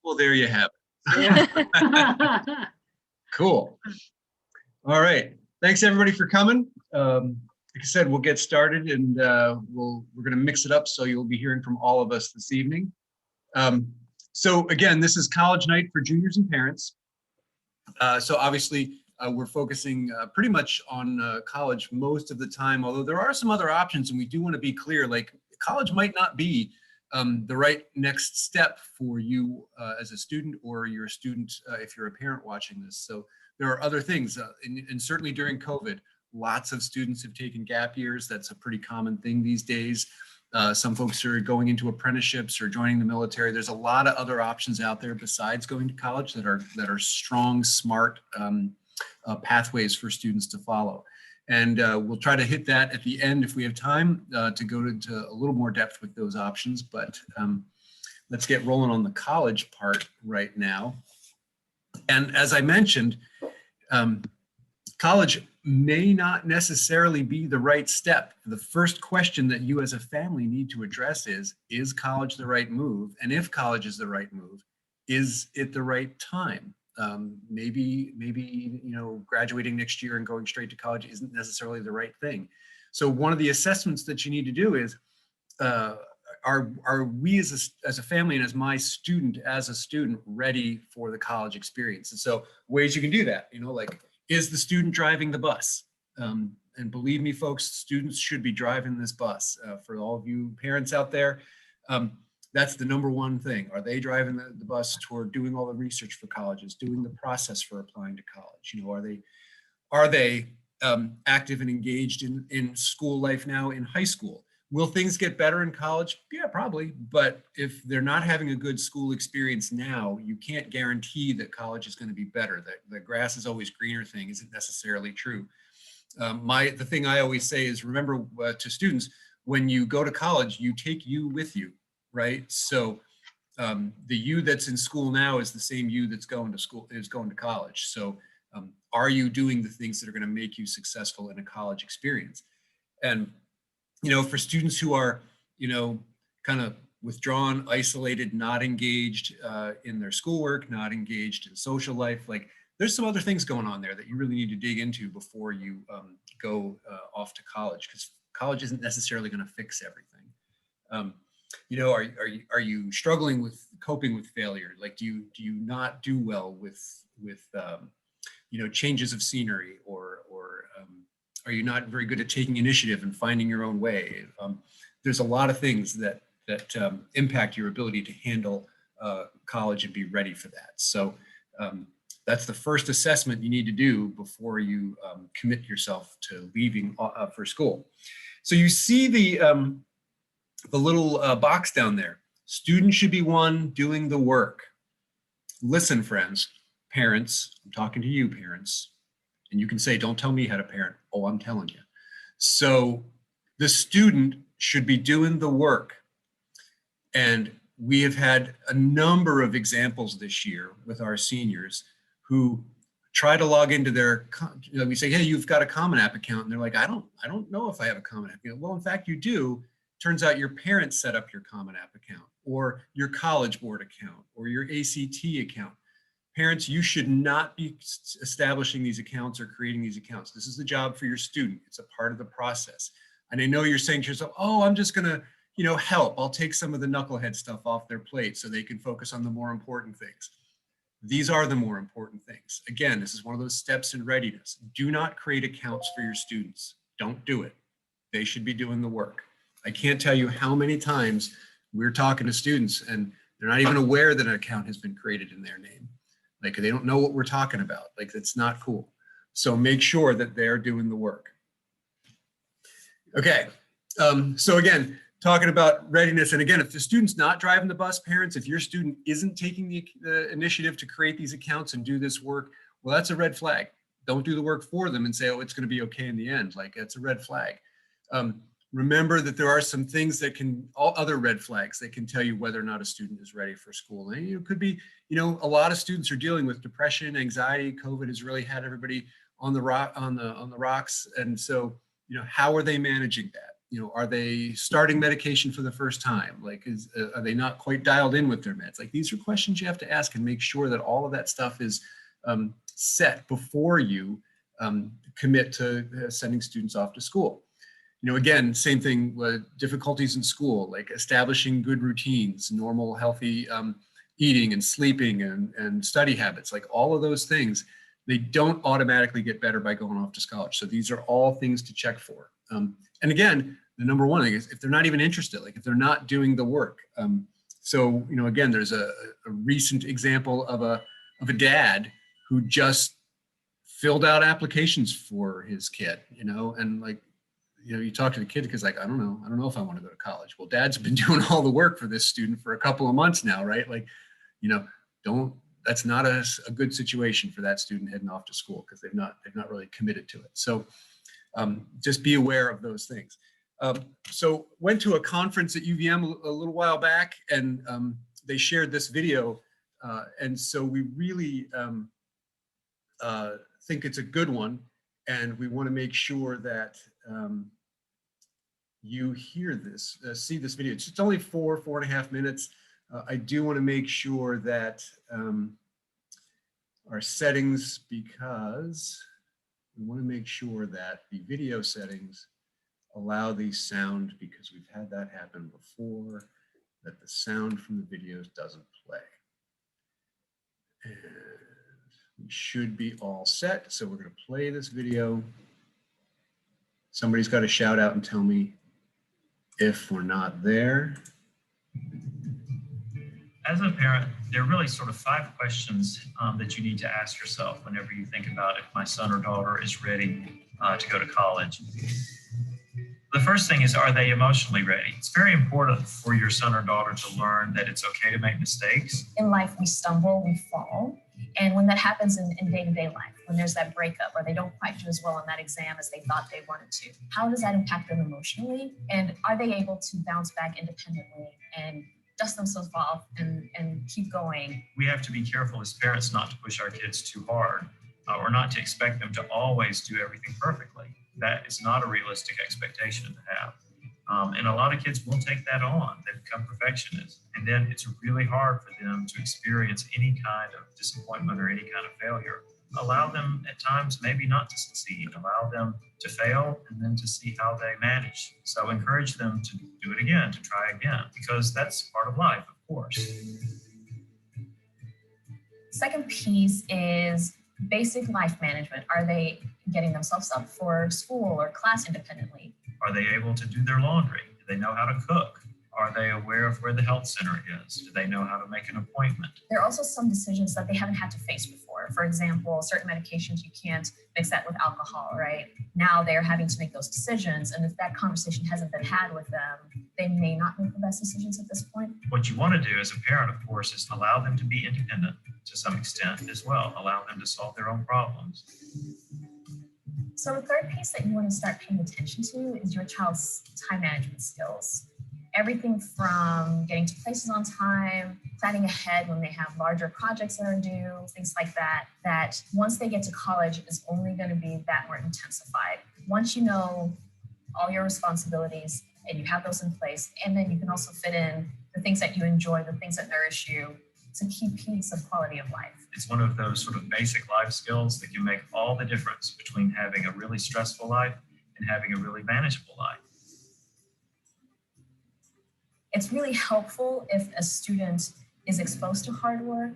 Well, there you have Yeah. it. Cool. All right. Thanks everybody for coming. Like I said, we'll get started, and we're going to mix it up, so you'll be hearing from all of us this evening. So again, this is college night for juniors and parents. So obviously, we're focusing pretty much on college most of the time, although there are some other options, and we do want to be clear, like college might not be the right next step for you as a student, or you're a student if you're a parent watching this. So there are other things, and certainly during COVID, lots of students have taken gap years. That's a pretty common thing these days. Some folks are going into apprenticeships or joining the military. There's a lot of other options out there besides going to college that are strong, smart pathways for students to follow. And we'll try to hit that at the end if we have time to go into a little more depth with those options. But let's get rolling on the college part right now. And as I mentioned, college may not necessarily be the right step. The first question that you as a family need to address is college the right move? And if college is the right move, is it the right time? Maybe graduating next year and going straight to college isn't necessarily the right thing. So one of the assessments that you need to do is, are we as a family and as a student ready for the college experience? And so ways you can do that, like, is the student driving the bus? And believe me, folks, students should be driving this bus. For all of you parents out there, that's the number one thing. Are they driving the bus toward doing all the research for colleges, doing the process for applying to college? Are they active and engaged in school life now in high school? Will things get better in college? Yeah, probably. But if they're not having a good school experience now, you can't guarantee that college is going to be better. That the grass is always greener thing isn't necessarily true. The thing I always say is, remember to students, when you go to college, you take you with you, right? So the you that's in school now is the same you that's going to college. So are you doing the things that are going to make you successful in a college experience? And for students who are, kind of withdrawn, isolated, not engaged in their schoolwork, not engaged in social life, like there's some other things going on there that you really need to dig into before you go off to college, because college isn't necessarily going to fix everything. Are you struggling with coping with failure? Like, do you not do well with changes of scenery, or are you not very good at taking initiative and finding your own way? There's a lot of things that impact your ability to handle college and be ready for that. So that's the first assessment you need to do before you commit yourself to leaving for school. So you see the little box down there. Students should be one doing the work. Listen, friends, parents, I'm talking to you, parents. And you can say, don't tell me how to parent. Oh, I'm telling you. So the student should be doing the work. And we have had a number of examples this year with our seniors who try to log into their, we say, hey, you've got a Common App account. And they're like, I don't know if I have a Common App account. Well, in fact, you do. Turns out your parents set up your Common App account, or your College Board account, or your ACT account. Parents, you should not be establishing these accounts or creating these accounts. This is the job for your student. It's a part of the process. And I know you're saying to yourself, oh, I'm just gonna, help. I'll take some of the knucklehead stuff off their plate so they can focus on the more important things. These are the more important things. Again, this is one of those steps in readiness. Do not create accounts for your students. Don't do it. They should be doing the work. I can't tell you how many times we're talking to students and they're not even aware that an account has been created in their name. Like, they don't know what we're talking about. Like, it's not cool. So make sure that they're doing the work. Okay, so again, talking about readiness. And again, if the student's not driving the bus, parents, if your student isn't taking the initiative to create these accounts and do this work, well, that's a red flag. Don't do the work for them and say, oh, it's going to be okay in the end. Like, it's a red flag. Remember that there are some things that all other red flags that can tell you whether or not a student is ready for school. And it could be, a lot of students are dealing with depression, anxiety. COVID has really had everybody on the rocks. And so, how are they managing that? are they starting medication for the first time? Like, are they not quite dialed in with their meds? Like, these are questions you have to ask and make sure that all of that stuff is set before you commit to sending students off to school. Again, same thing with difficulties in school, like establishing good routines, normal, healthy eating and sleeping and study habits, like all of those things, they don't automatically get better by going off to college. So these are all things to check for. And again, the number one thing is if they're not even interested, like if they're not doing the work. So, again, there's a recent example of a dad who just filled out applications for his kid, and like, you talk to the kid because like, I don't know if I want to go to college. Well, dad's been doing all the work for this student for a couple of months now, right? Like, that's not a good situation for that student heading off to school because they've not really committed to it. So just be aware of those things. So went to a conference at UVM a little while back, and they shared this video. And so we really think it's a good one. And we want to make sure that you hear this, see this video. It's only 4.5 minutes. I do want to make sure that our settings, because we want to make sure that the video settings allow the sound, because we've had that happen before, that the sound from the videos doesn't play. And we should be all set. So we're going to play this video. Somebody's got to shout out and tell me if we're not there. As a parent, there are really sort of 5 questions that you need to ask yourself whenever you think about if my son or daughter is ready to go to college. The first thing is, are they emotionally ready? It's very important for your son or daughter to learn that it's okay to make mistakes. In life, we stumble, we fall. And when that happens in day-to-day life, when there's that breakup or they don't quite do as well on that exam as they thought they wanted to, how does that impact them emotionally? And are they able to bounce back independently and dust themselves off and keep going? We have to be careful as parents not to push our kids too hard or not to expect them to always do everything perfectly. That is not a realistic expectation to have. And a lot of kids will take that on. They become perfectionists. And then it's really hard for them to experience any kind of disappointment or any kind of failure. Allow them at times maybe not to succeed. Allow them to fail and then to see how they manage. So encourage them to do it again, to try again, because that's part of life, of course. Second piece is basic life management. Are they getting themselves up for school or class independently? Are they able to do their laundry? Do they know how to cook? Are they aware of where the health center is? Do they know how to make an appointment? There are also some decisions that they haven't had to face before. For example, certain medications, you can't mix that with alcohol, right? Now they're having to make those decisions. And if that conversation hasn't been had with them, they may not make the best decisions at this point. What you want to do as a parent, of course, is allow them to be independent to some extent as well. Allow them to solve their own problems. So the third piece that you want to start paying attention to is your child's time management skills. Everything from getting to places on time, planning ahead when they have larger projects that are due, things like that, that once they get to college is only going to be that more intensified. Once you know all your responsibilities and you have those in place, and then you can also fit in the things that you enjoy, the things that nourish you, it's a key piece of quality of life. It's one of those sort of basic life skills that can make all the difference between having a really stressful life and having a really manageable life. It's really helpful if a student is exposed to hard work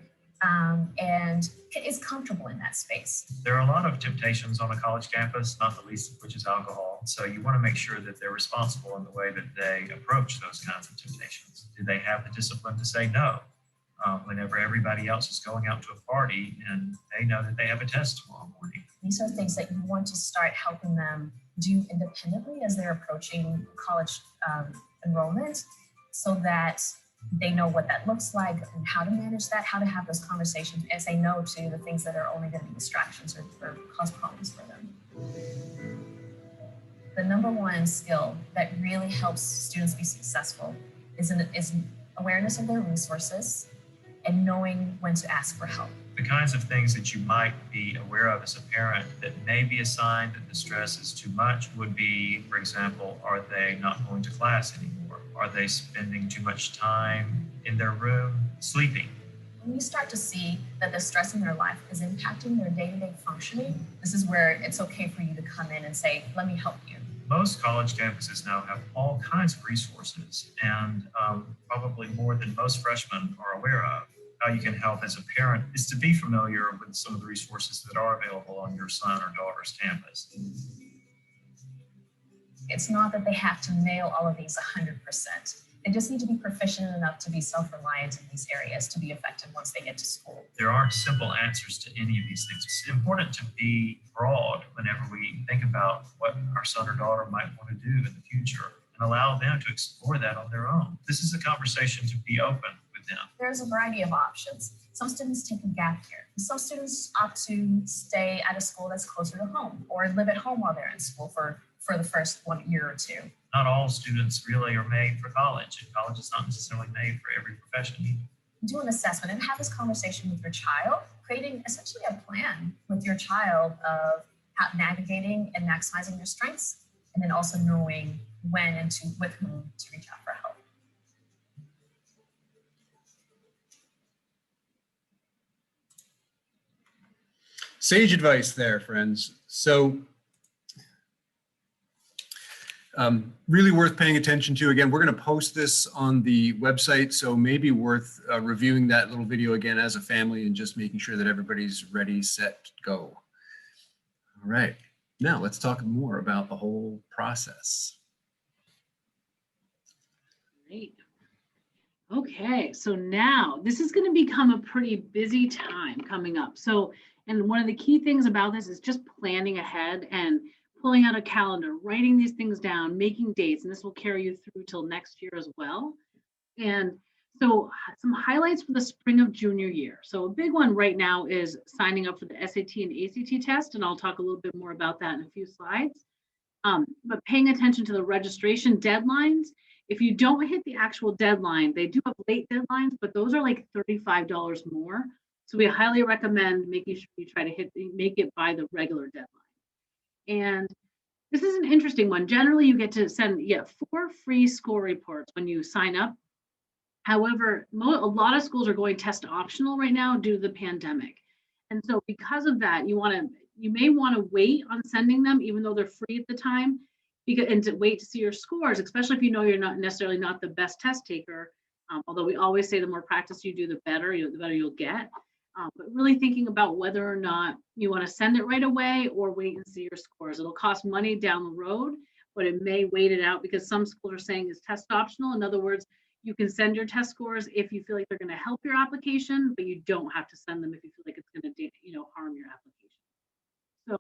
and is comfortable in that space. There are a lot of temptations on a college campus, not the least of which is alcohol. So you want to make sure that they're responsible in the way that they approach those kinds of temptations. Do they have the discipline to say no whenever everybody else is going out to a party and they know that they have a test tomorrow morning? These are things that you want to start helping them do independently as they're approaching college enrollment, so that they know what that looks like and how to manage that, how to have those conversations and say no to the things that are only going to be distractions or cause problems for them. The number one skill that really helps students be successful is awareness of their resources and knowing when to ask for help. The kinds of things that you might be aware of as a parent that may be a sign that the stress is too much would be, for example, are they not going to class anymore? Are they spending too much time in their room sleeping? When you start to see that the stress in their life is impacting their day-to-day functioning, this is where it's okay for you to come in and say, let me help you. Most college campuses now have all kinds of resources, and probably more than most freshmen are aware of. How you can help as a parent is to be familiar with some of the resources that are available on your son or daughter's campus. It's not that they have to nail all of these 100%. They just need to be proficient enough to be self-reliant in these areas to be effective once they get to school. There aren't simple answers to any of these things. It's important to be broad whenever we think about what our son or daughter might want to do in the future and allow them to explore that on their own. This is a conversation to be open with them. There's a variety of options. Some students take a gap year. Some students opt to stay at a school that's closer to home or live at home while they're in school for the first 1 year or two. Not all students really are made for college, and college is not necessarily made for every profession. Do an assessment and have this conversation with your child, creating essentially a plan with your child of how navigating and maximizing your strengths, and then also knowing when and with whom to reach out for help. Sage advice there, friends. So really worth paying attention to. Again, we're going to post this on the website, so maybe worth reviewing that little video again as a family and just making sure that everybody's ready, set, go. All right, now let's talk more about the whole process. Great. Okay, so now this is going to become a pretty busy time coming up. So, and one of the key things about this is just planning ahead and pulling out a calendar, writing these things down, making dates, and this will carry you through till next year as well. And so some highlights for the spring of junior year. So a big one right now is signing up for the SAT and ACT test, and I'll talk a little bit more about that in a few slides. But paying attention to the registration deadlines. If you don't hit the actual deadline, they do have late deadlines, but those are like $35 more. So we highly recommend making sure you try to make it by the regular deadline. And this is an interesting one. Generally, you get to send 4 free score reports when you sign up. However, a lot of schools are going test optional right now due to the pandemic. And so because of that, you may want to wait on sending them, even though they're free at the time, and to wait to see your scores, especially if you know you're not necessarily the best test taker. Although we always say the more practice you do, the better you'll get. But really thinking about whether or not you want to send it right away or wait and see your scores. It'll cost money down the road, but it may wait it out because some schools are saying it's test optional. In other words, you can send your test scores if you feel like they're going to help your application, but you don't have to send them if you feel like it's going to, harm your application. So,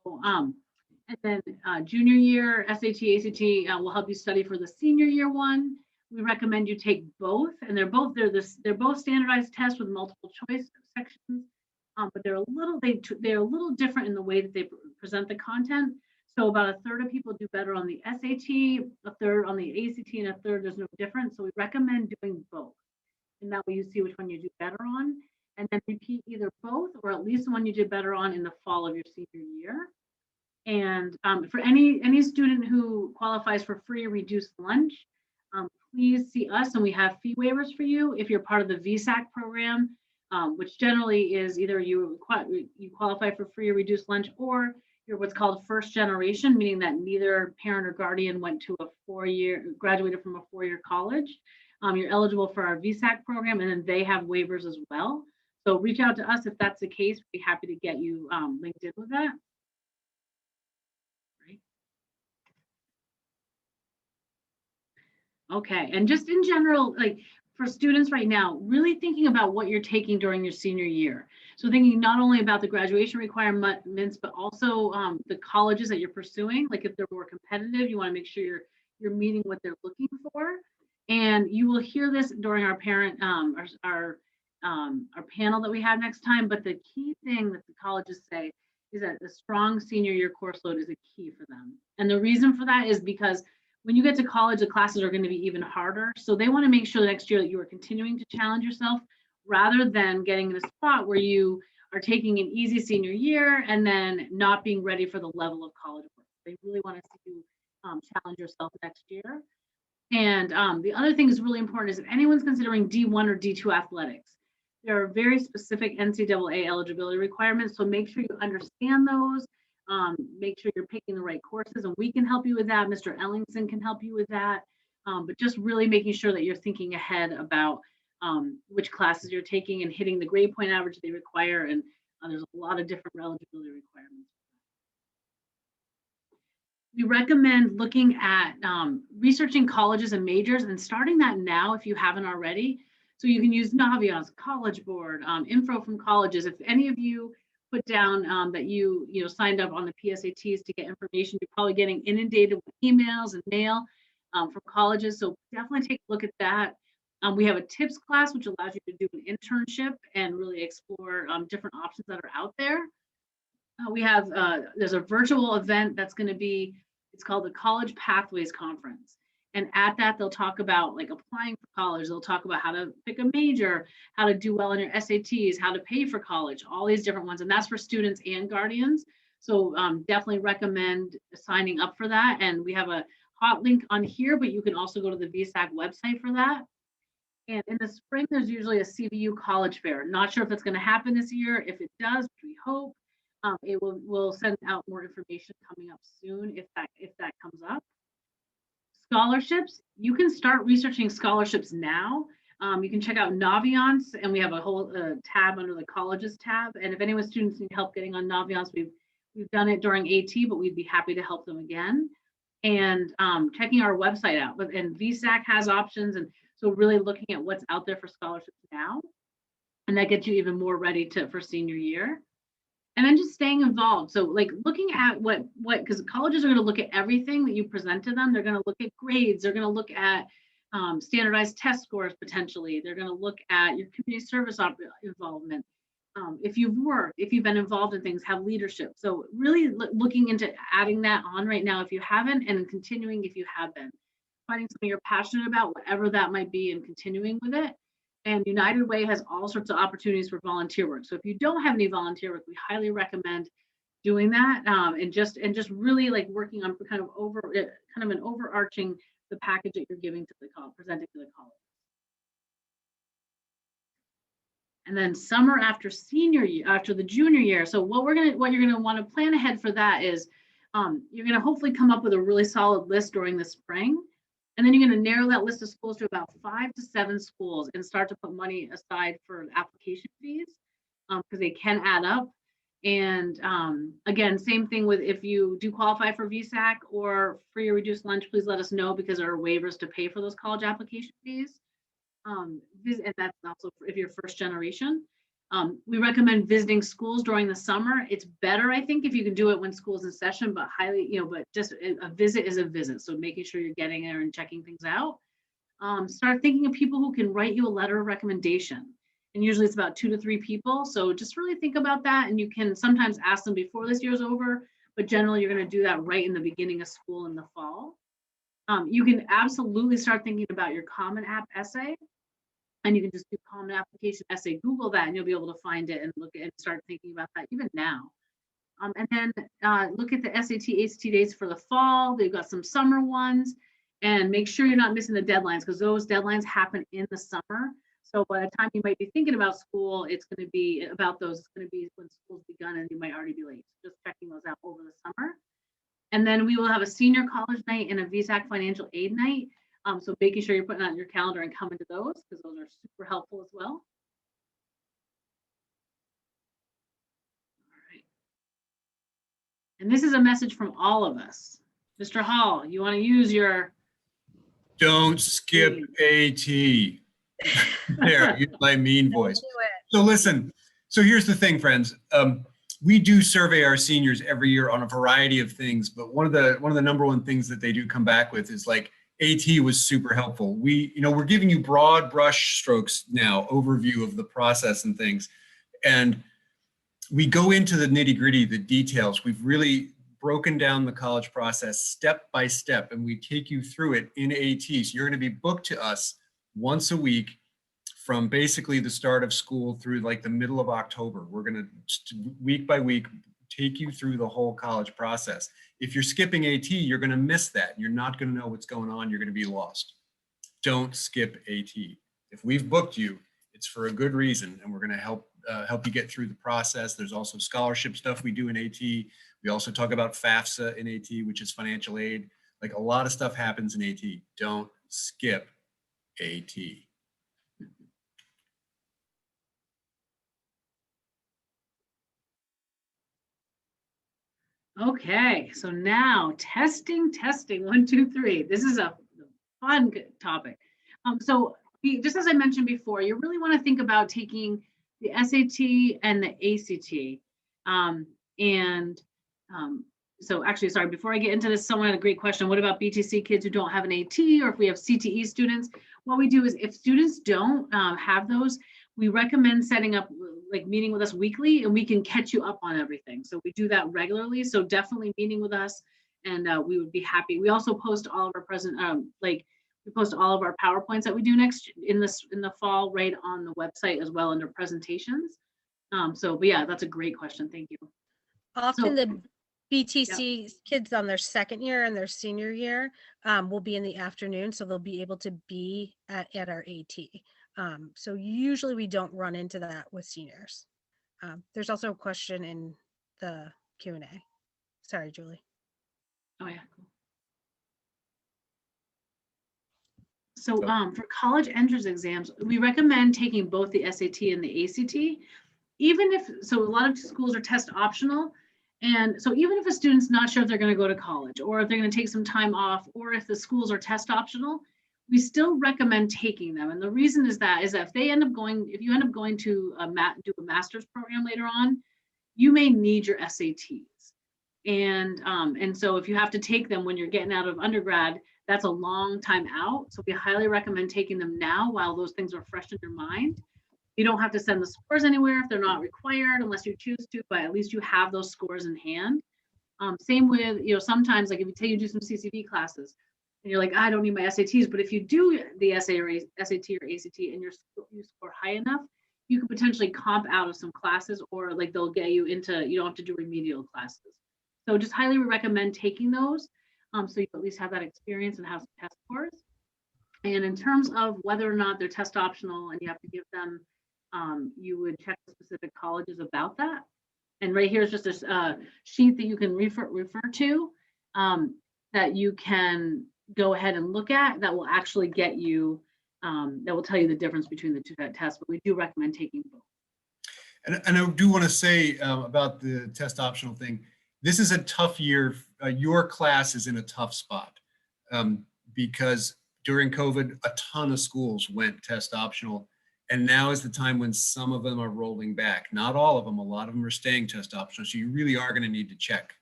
and then junior year SAT, ACT will help you study for the senior year one. We recommend you take both, and they're both standardized tests with multiple choice sections, but they're a little different in the way that they present the content. So about a third of people do better on the SAT, a third on the ACT, and a third there's no difference. So we recommend doing both, and that way you see which one you do better on, and then repeat either both or at least the one you did better on in the fall of your senior year. And for any student who qualifies for free or reduced lunch, please see us, and we have fee waivers for you if you're part of the VSAC program, which generally is either you qualify for free or reduced lunch, or you're what's called first generation, meaning that neither parent or guardian went to graduated from a 4-year college. You're eligible for our VSAC program, and then they have waivers as well. So reach out to us if that's the case. We'd be happy to get you linked in with that. Okay, and just in general, like for students right now, really thinking about what you're taking during your senior year. So thinking not only about the graduation requirements, but also the colleges that you're pursuing. Like if they're more competitive, you want to make sure you're meeting what they're looking for. And you will hear this during our our panel that we have next time. But the key thing that the colleges say is that the strong senior year course load is a key for them. And the reason for that is because when you get to college, the classes are going to be even harder. So they want to make sure next year that you are continuing to challenge yourself rather than getting in a spot where you are taking an easy senior year and then not being ready for the level of college work. They really want to see you challenge yourself next year. And the other thing is really important is if anyone's considering D1 or D2 athletics, there are very specific NCAA eligibility requirements. So make sure you understand those. Make sure you're picking the right courses, and we can help you with that. Mr. Ellingson can help you with that. But just really making sure that you're thinking ahead about which classes you're taking and hitting the grade point average they require. And there's a lot of different eligibility requirements. We recommend looking at researching colleges and majors and starting that now if you haven't already. So you can use Naviance, College Board, info from colleges. If any of you put down that you signed up on the PSATs to get information, you're probably getting inundated with emails and mail from colleges. So definitely take a look at that. We have a tips class, which allows you to do an internship and really explore different options that are out there. We have, there's a virtual event that's going to be, it's called the College Pathways Conference. And at that, they'll talk about like applying for college. They'll talk about how to pick a major, how to do well in your SATs, how to pay for college, all these different ones. And that's for students and guardians. So definitely recommend signing up for that. And we have a hot link on here, but you can also go to the VSAC website for that. And in the spring, there's usually a CVU college fair. Not sure if it's going to happen this year. If it does, which we hope, we'll send out more information coming up soon if that comes up. Scholarships, you can start researching scholarships now. You can check out Naviance, and we have a whole tab under the colleges tab. And if any students need help getting on Naviance, we've done it during AT, but we'd be happy to help them again. And checking our website out. And VSAC has options, and so really looking at what's out there for scholarships now, and that gets you even more ready for senior year. And then just staying involved. So like looking at what, because colleges are going to look at everything that you present to them. They're going to look at grades. They're going to look at standardized test scores potentially. They're going to look at your community service involvement. If you've been involved in things, have leadership. So really looking into adding that on right now if you haven't, and continuing if you have been. Finding something you're passionate about, whatever that might be, and continuing with it. And United Way has all sorts of opportunities for volunteer work. So if you don't have any volunteer work, we highly recommend doing that, and just really like working on kind of an overarching the package that you're giving to the college, presenting to the college. And then summer after senior year, after the junior year. So what you're gonna want to plan ahead for that is you're gonna hopefully come up with a really solid list during the spring. And then you're going to narrow that list of schools to about 5 to 7 schools and start to put money aside for application fees because they can add up. And again, same thing with if you do qualify for VSAC or free or reduced lunch, please let us know because there are waivers to pay for those college application fees. And that's also if you're first generation. We recommend visiting schools during the summer. It's better, I think, if you can do it when school's in session, but but just a visit is a visit. So making sure you're getting there and checking things out. Start thinking of people who can write you a letter of recommendation. And usually it's about 2 to 3 people. So just really think about that. And you can sometimes ask them before this year's over, but generally you're going to do that right in the beginning of school in the fall. You can absolutely start thinking about your Common App essay. And you can just do Common Application essay, Google that, and you'll be able to find it and look and start thinking about that even now. And then look at the SAT, ACT dates for the fall. They've got some summer ones, and make sure you're not missing the deadlines because those deadlines happen in the summer. So by the time you might be thinking about school, it's going to be about those. It's going to be when school's begun, and you might already be late. So just checking those out over the summer. And then we will have a senior college night and a VSAC financial aid night. So making sure you're putting on your calendar and coming to those because those are super helpful as well. All right. And this is a message from all of us. Mr. Hall, you want to use your... Don't skip AT. There, use my mean voice. So listen, so here's the thing, friends. We do survey our seniors every year on a variety of things, but one of the number one things that they do come back with is like, AT was super helpful. We're giving you broad brush strokes now, overview of the process and things. And we go into the nitty gritty, the details. We've really broken down the college process step by step, and we take you through it in AT. So you're going to be booked to us once a week from basically the start of school through like the middle of October. We're going to week by week take you through the whole college process. If you're skipping AT, you're going to miss that. You're not going to know what's going on. You're going to be lost. Don't skip AT. If we've booked you, it's for a good reason, and we're going to help you get through the process. There's also scholarship stuff we do in AT. We also talk about FAFSA in AT, which is financial aid. Like, a lot of stuff happens in AT. Don't skip AT. Okay, so now testing, 1, 2, 3. This is a fun topic. Just as I mentioned before, you really want to think about taking the SAT and the ACT. So actually, sorry, before I get into this, someone had a great question. What about BTC kids who don't have an AT, or if we have CTE students? What we do is, if students don't have those, we recommend setting up like meeting with us weekly, and we can catch you up on everything. So we do that regularly. So definitely meeting with us, and we would be happy. We also post all of our we post all of our PowerPoints that we do in the fall right on the website as well under presentations. But yeah, that's a great question. Thank you. Often the BTC kids on their second year and their senior year will be in the afternoon, so they'll be able to be at our AT. So usually we don't run into that with seniors. There's also a question in the Q&A. Sorry, Julie. Oh yeah, cool. So for college entrance exams, we recommend taking both the SAT and the ACT, a lot of schools are test optional. And so even if a student's not sure if they're going to go to college, or if they're going to take some time off, or if the schools are test optional, we still recommend taking them. And the reason is that if you end up going to do a master's program later on, you may need your SATs. And so if you have to take them when you're getting out of undergrad, that's a long time out. So we highly recommend taking them now while those things are fresh in your mind. You don't have to send the scores anywhere if they're not required unless you choose to, but at least you have those scores in hand. Same with, sometimes like if you do some CCV classes and you're like, I don't need my SATs, but if you do the SAT or ACT and you score high enough, you could potentially comp out of some classes, or like they'll get you into, you don't have to do remedial classes. So just highly recommend taking those. So you at least have that experience and have some test scores. And in terms of whether or not they're test optional and you have to give them, you would check the specific colleges about that. And right here is just a sheet that you can refer to that you can go ahead and look at, that will actually get you, that will tell you the difference between the two tests, but we do recommend taking both. And I do want to say about the test optional thing, this is a tough year. Your class is in a tough spot because during COVID, a ton of schools went test optional. And now is the time when some of them are rolling back. Not all of them, a lot of them are staying test optional. So you really are going to need to check.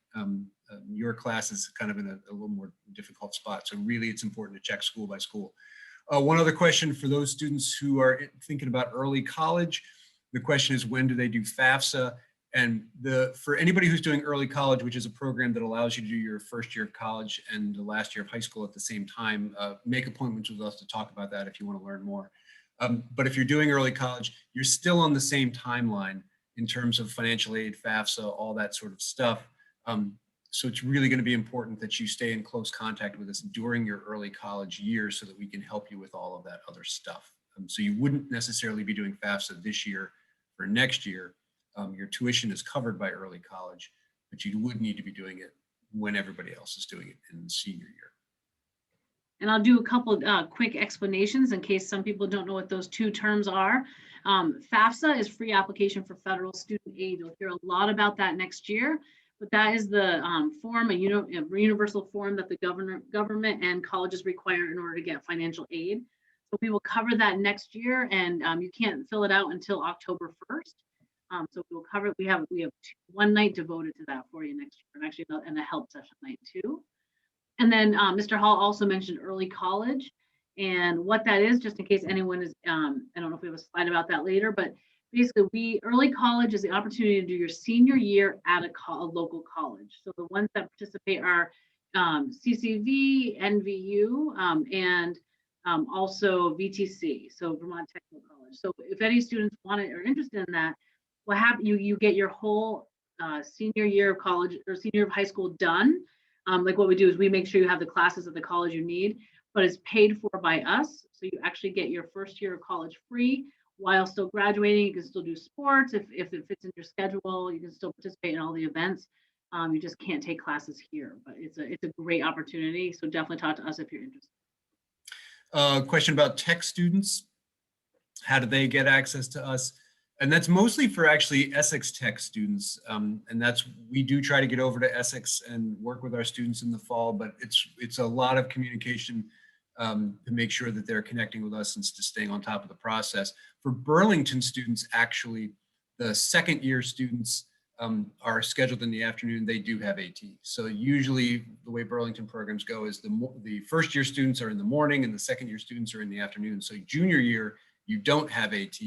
Your class is kind of in a little more difficult spot. So really it's important to check school by school. One other question for those students who are thinking about early college, the question is, when do they do FAFSA? And for anybody who's doing early college, which is a program that allows you to do your first year of college and the last year of high school at the same time, make appointments with us to talk about that if you want to learn more. But if you're doing early college, you're still on the same timeline in terms of financial aid, FAFSA, all that sort of stuff. So it's really going to be important that you stay in close contact with us during your early college years so that we can help you with all of that other stuff. So you wouldn't necessarily be doing FAFSA this year or next year. Your tuition is covered by early college, but you would need to be doing it when everybody else is doing it in senior year. And I'll do a couple of quick explanations in case some people don't know what those two terms are. FAFSA is free application for federal student aid. You'll hear a lot about that next year, but that is the form, a universal form that the government and colleges require in order to get financial aid. So we will cover that next year, and you can't fill it out until October 1st. So we'll cover it. We have one night devoted to that for you next year, and actually and a help session night too. And then Mr. Hall also mentioned early college, and what that is, just in case anyone is, I don't know if we have a slide about that later, but basically early college is the opportunity to do your senior year at a local college. So the ones that participate are CCV, NVU, and also VTC, so Vermont Technical College. So if any students want it or interested in that, what happen, you get your whole senior year of college or senior year of high school done. Like what we do is we make sure you have the classes at the college you need, but it's paid for by us. So you actually get your first year of college free while still graduating. You can still do sports if it fits in your schedule. You can still participate in all the events. You just can't take classes here, but it's a great opportunity. So definitely talk to us if you're interested. Question about tech students. How do they get access to us? And that's mostly for actually Essex Tech students. And we do try to get over to Essex and work with our students in the fall, but it's a lot of communication to make sure that they're connecting with us and staying on top of the process. For Burlington students, actually, the second year students are scheduled in the afternoon. They do have AT. So usually the way Burlington programs go is the first year students are in the morning and the second year students are in the afternoon. So junior year, you don't have AT,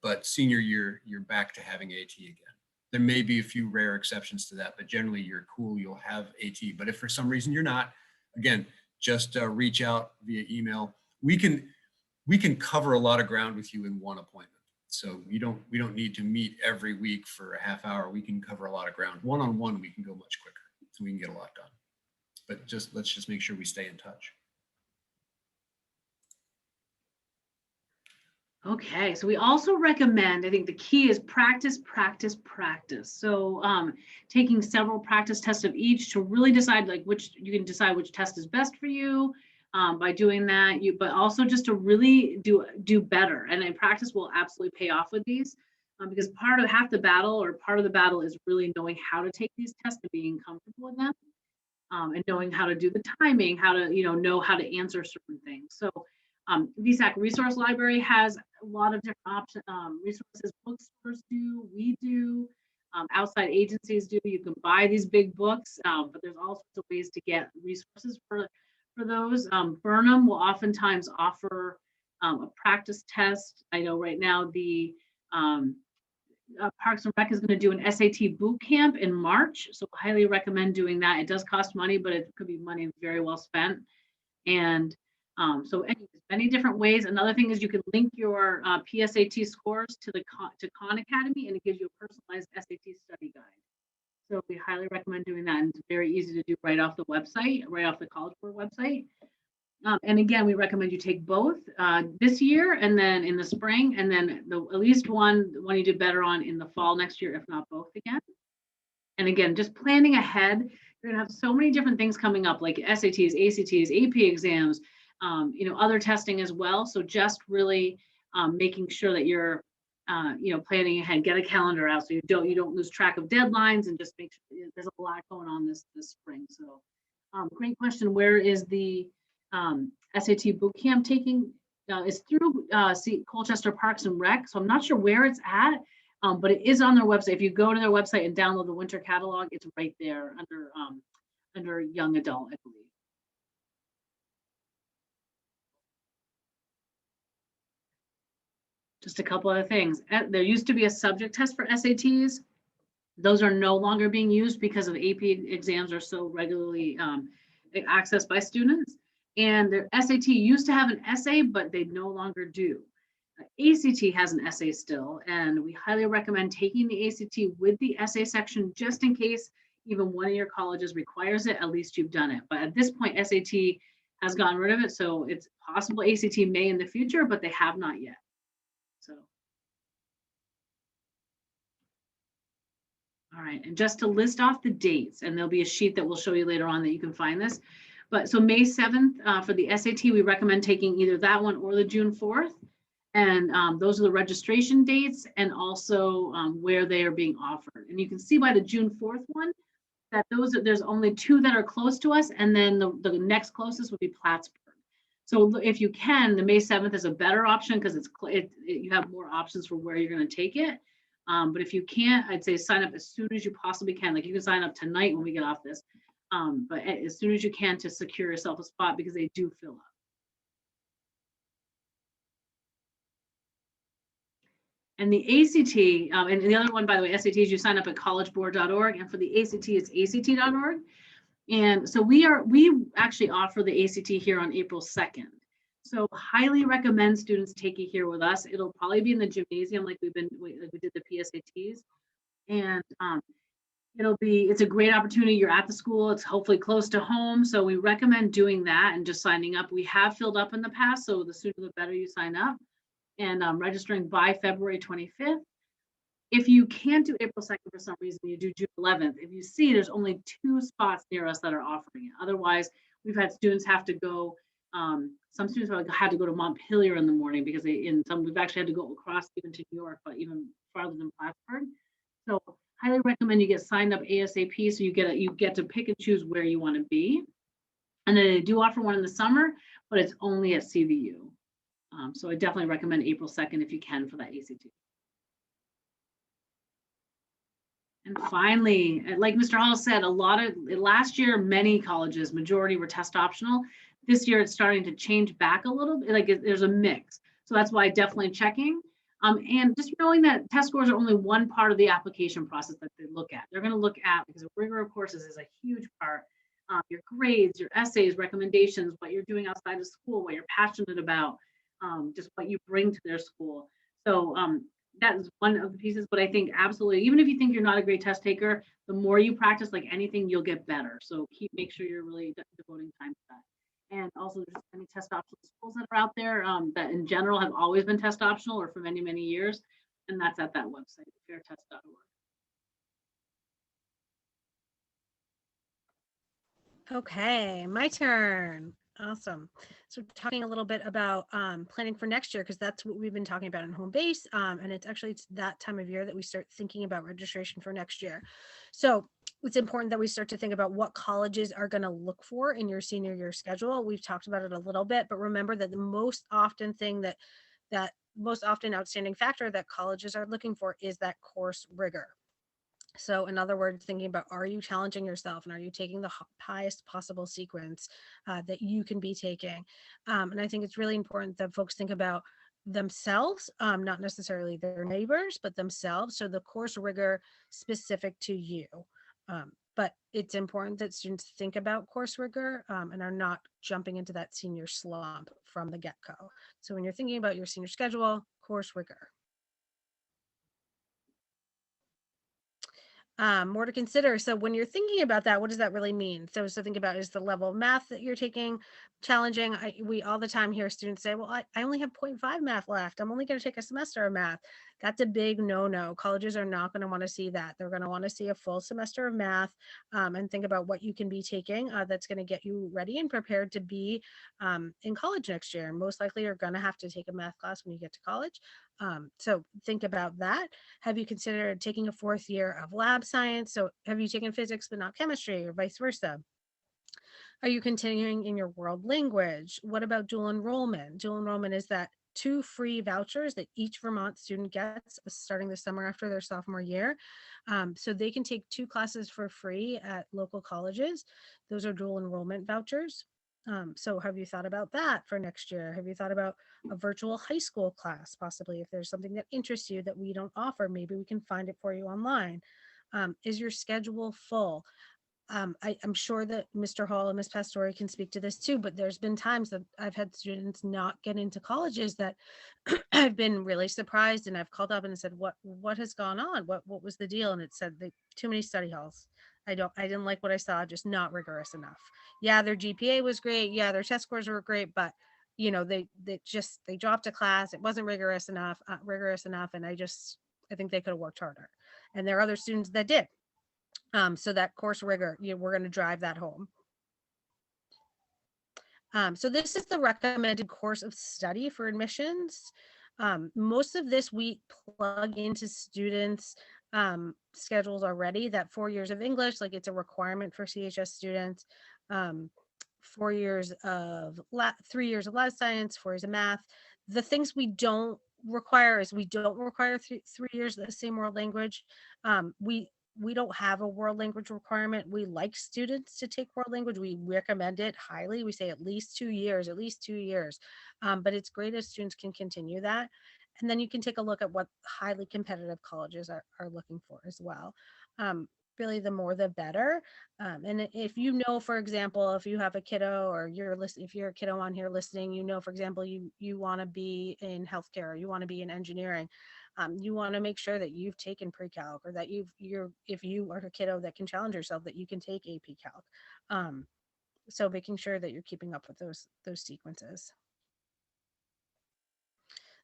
but senior year, you're back to having AT again. There may be a few rare exceptions to that, but generally you're cool, you'll have AT. But if for some reason you're not, again, just reach out via email. We can cover a lot of ground with you in one appointment. So we don't need to meet every week for a half hour. We can cover a lot of ground. One-on-one, we can go much quicker, so we can get a lot done. But let's just make sure we stay in touch. Okay, so we also recommend, I think the key is practice, practice, practice. So taking several practice tests of each to really decide you can decide which test is best for you by doing that, but also just to really do better. And in practice will absolutely pay off with these because half the battle is really knowing how to take these tests and being comfortable with them and knowing how to do the timing, how to, know how to answer certain things. So VSAC Resource Library has a lot of different resources. Bookstores do, we do, outside agencies do. You can buy these big books, but there's all sorts of ways to get resources for those. Burnham will oftentimes offer a practice test. I know right now the Parks and Rec is going to do an SAT boot camp in March, so highly recommend doing that. It does cost money, but it could be money very well spent. And so many different ways. Another thing is you can link your PSAT scores to Khan Academy, and it gives you a personalized SAT study guide. So we highly recommend doing that, and it's very easy to do right off the website, right off the College Board website. And again, we recommend you take both this year and then in the spring, and then at least one you do better on in the fall next year, if not both again. And again, just planning ahead. You're gonna have so many different things coming up, like SATs, ACTs, AP exams, other testing as well. So just really making sure that you're, planning ahead. Get a calendar out so you don't lose track of deadlines, and just make sure there's a lot going on this spring. So, great question. Where is the SAT boot camp taking? It's through Colchester Parks and Rec. So I'm not sure where it's at. But it is on their website. If you go to their website and download the winter catalog, it's right there under young adult, I believe. Just a couple other things. There used to be a subject test for SATs. Those are no longer being used because of AP exams are so regularly accessed by students. And their SAT used to have an essay, but they no longer do. ACT has an essay still, and we highly recommend taking the ACT with the essay section just in case even one of your colleges requires it. At least you've done it. But at this point, SAT has gotten rid of it, so it's possible ACT may in the future, but they have not yet. So, all right, and just to list off the dates, and there'll be a sheet that we'll show you later on that you can find this. But so May 7th for the SAT, we recommend taking either that one or the June 4th. And those are the registration dates and also where they are being offered. And you can see by the June 4th one that there's only 2 that are close to us, and then the next closest would be Plattsburgh. So if you can, the May 7th is a better option because you have more options for where you're going to take it. But if you can't, I'd say sign up as soon as you possibly can. Like you can sign up tonight when we get off this, but as soon as you can to secure yourself a spot because they do fill up. And the ACT, and the other one, by the way, SATs, you sign up at collegeboard.org, and for the ACT, it's ACT.org. And so we actually offer the ACT here on April 2nd. So highly recommend students take it here with us. It'll probably be in the gymnasium like we did the PSATs. And it's a great opportunity. You're at the school, it's hopefully close to home. So we recommend doing that and just signing up. We have filled up in the past, so the sooner the better you sign up, and registering by February 25th. If you can't do April 2nd for some reason, you do June 11th. If you see, there's only 2 spots near us that are offering it. Otherwise, we've had students have to go, some students have had to go to Montpelier in the morning because we've actually had to go across even to New York, but even farther than Plattsburgh. So highly recommend you get signed up ASAP so you get to pick and choose where you want to be. And then they do offer one in the summer, but it's only at CVU. So I definitely recommend April 2nd if you can for that ACT. And finally, like Mr. Hall said, last year, many colleges, majority were test optional. This year, it's starting to change back a little bit, like there's a mix. So that's why definitely checking. And just knowing that test scores are only one part of the application process that they look at. They're going to look at, because the rigor of courses is a huge part, your grades, your essays, recommendations, what you're doing outside of school, what you're passionate about, just what you bring to their school. So that is one of the pieces, but I think absolutely, even if you think you're not a great test taker, the more you practice, like anything, you'll get better. So make sure you're really devoting time to that. And also there's many test optional schools that are out there that in general have always been test optional or for many, many years. And that's at that website, fairtest.org. Okay, my turn. Awesome. So talking a little bit about planning for next year, because that's what we've been talking about in home base. And it's that time of year that we start thinking about registration for next year. So it's important that we start to think about what colleges are going to look for in your senior year schedule. We've talked about it a little bit, but remember that the most often outstanding factor that colleges are looking for is that course rigor. So in other words, thinking about, are you challenging yourself and are you taking the highest possible sequence that you can be taking? And I think it's really important that folks think about themselves, not necessarily their neighbors, but themselves. So the course rigor specific to you. But it's important that students think about course rigor and are not jumping into that senior slump from the get-go. So when you're thinking about your senior schedule, course rigor. More to consider. So when you're thinking about that, what does that really mean? So think about, is the level of math that you're taking challenging? We all the time hear students say, well, I only have 0.5 math left. I'm only going to take a semester of math. That's a big no-no. Colleges are not going to want to see that. They're going to want to see a full semester of math and think about what you can be taking that's going to get you ready and prepared to be in college next year. Most likely you're going to have to take a math class when you get to college. So think about that. Have you considered taking a 4th year of lab science? So have you taken physics but not chemistry, or vice versa? Are you continuing in your world language? What about dual enrollment? Dual enrollment is that 2 free vouchers that each Vermont student gets starting the summer after their sophomore year. So they can take 2 classes for free at local colleges. Those are dual enrollment vouchers. So have you thought about that for next year? Have you thought about a virtual high school class, possibly? If there's something that interests you that we don't offer, maybe we can find it for you online. Is your schedule full? I'm sure that Mr. Hall and Ms. Pastore can speak to this too, but there's been times that I've had students not get into colleges that I've been really surprised, and I've called up and said, what has gone on? What was the deal? And it said too many study halls. I didn't like what I saw, just not rigorous enough. Yeah, their GPA was great. Yeah, their test scores were great, but they dropped a class. It wasn't rigorous enough. And I think they could have worked harder. And there are other students that did. So that course rigor, we're going to drive that home. So this is the recommended course of study for admissions. Most of this we plug into students' schedules already. That 4 years of English, like it's a requirement for CHS students. 4 years of 3 years of life science, 4 years of math. The things we don't require is we don't require 3 years of the same world language. We don't have a world language requirement. We like students to take world language. We recommend it highly. We say at least 2 years. But it's great if students can continue that. And then you can take a look at what highly competitive colleges are looking for as well. really the more the better. And if you know, for example, if you have a kiddo or if you're a kiddo on here listening, you know, for example, you want to be in healthcare, or you want to be in engineering, you want to make sure that you've taken pre-calc, or that if you are a kiddo that can challenge yourself, that you can take AP Calc. So making sure that you're keeping up with those sequences.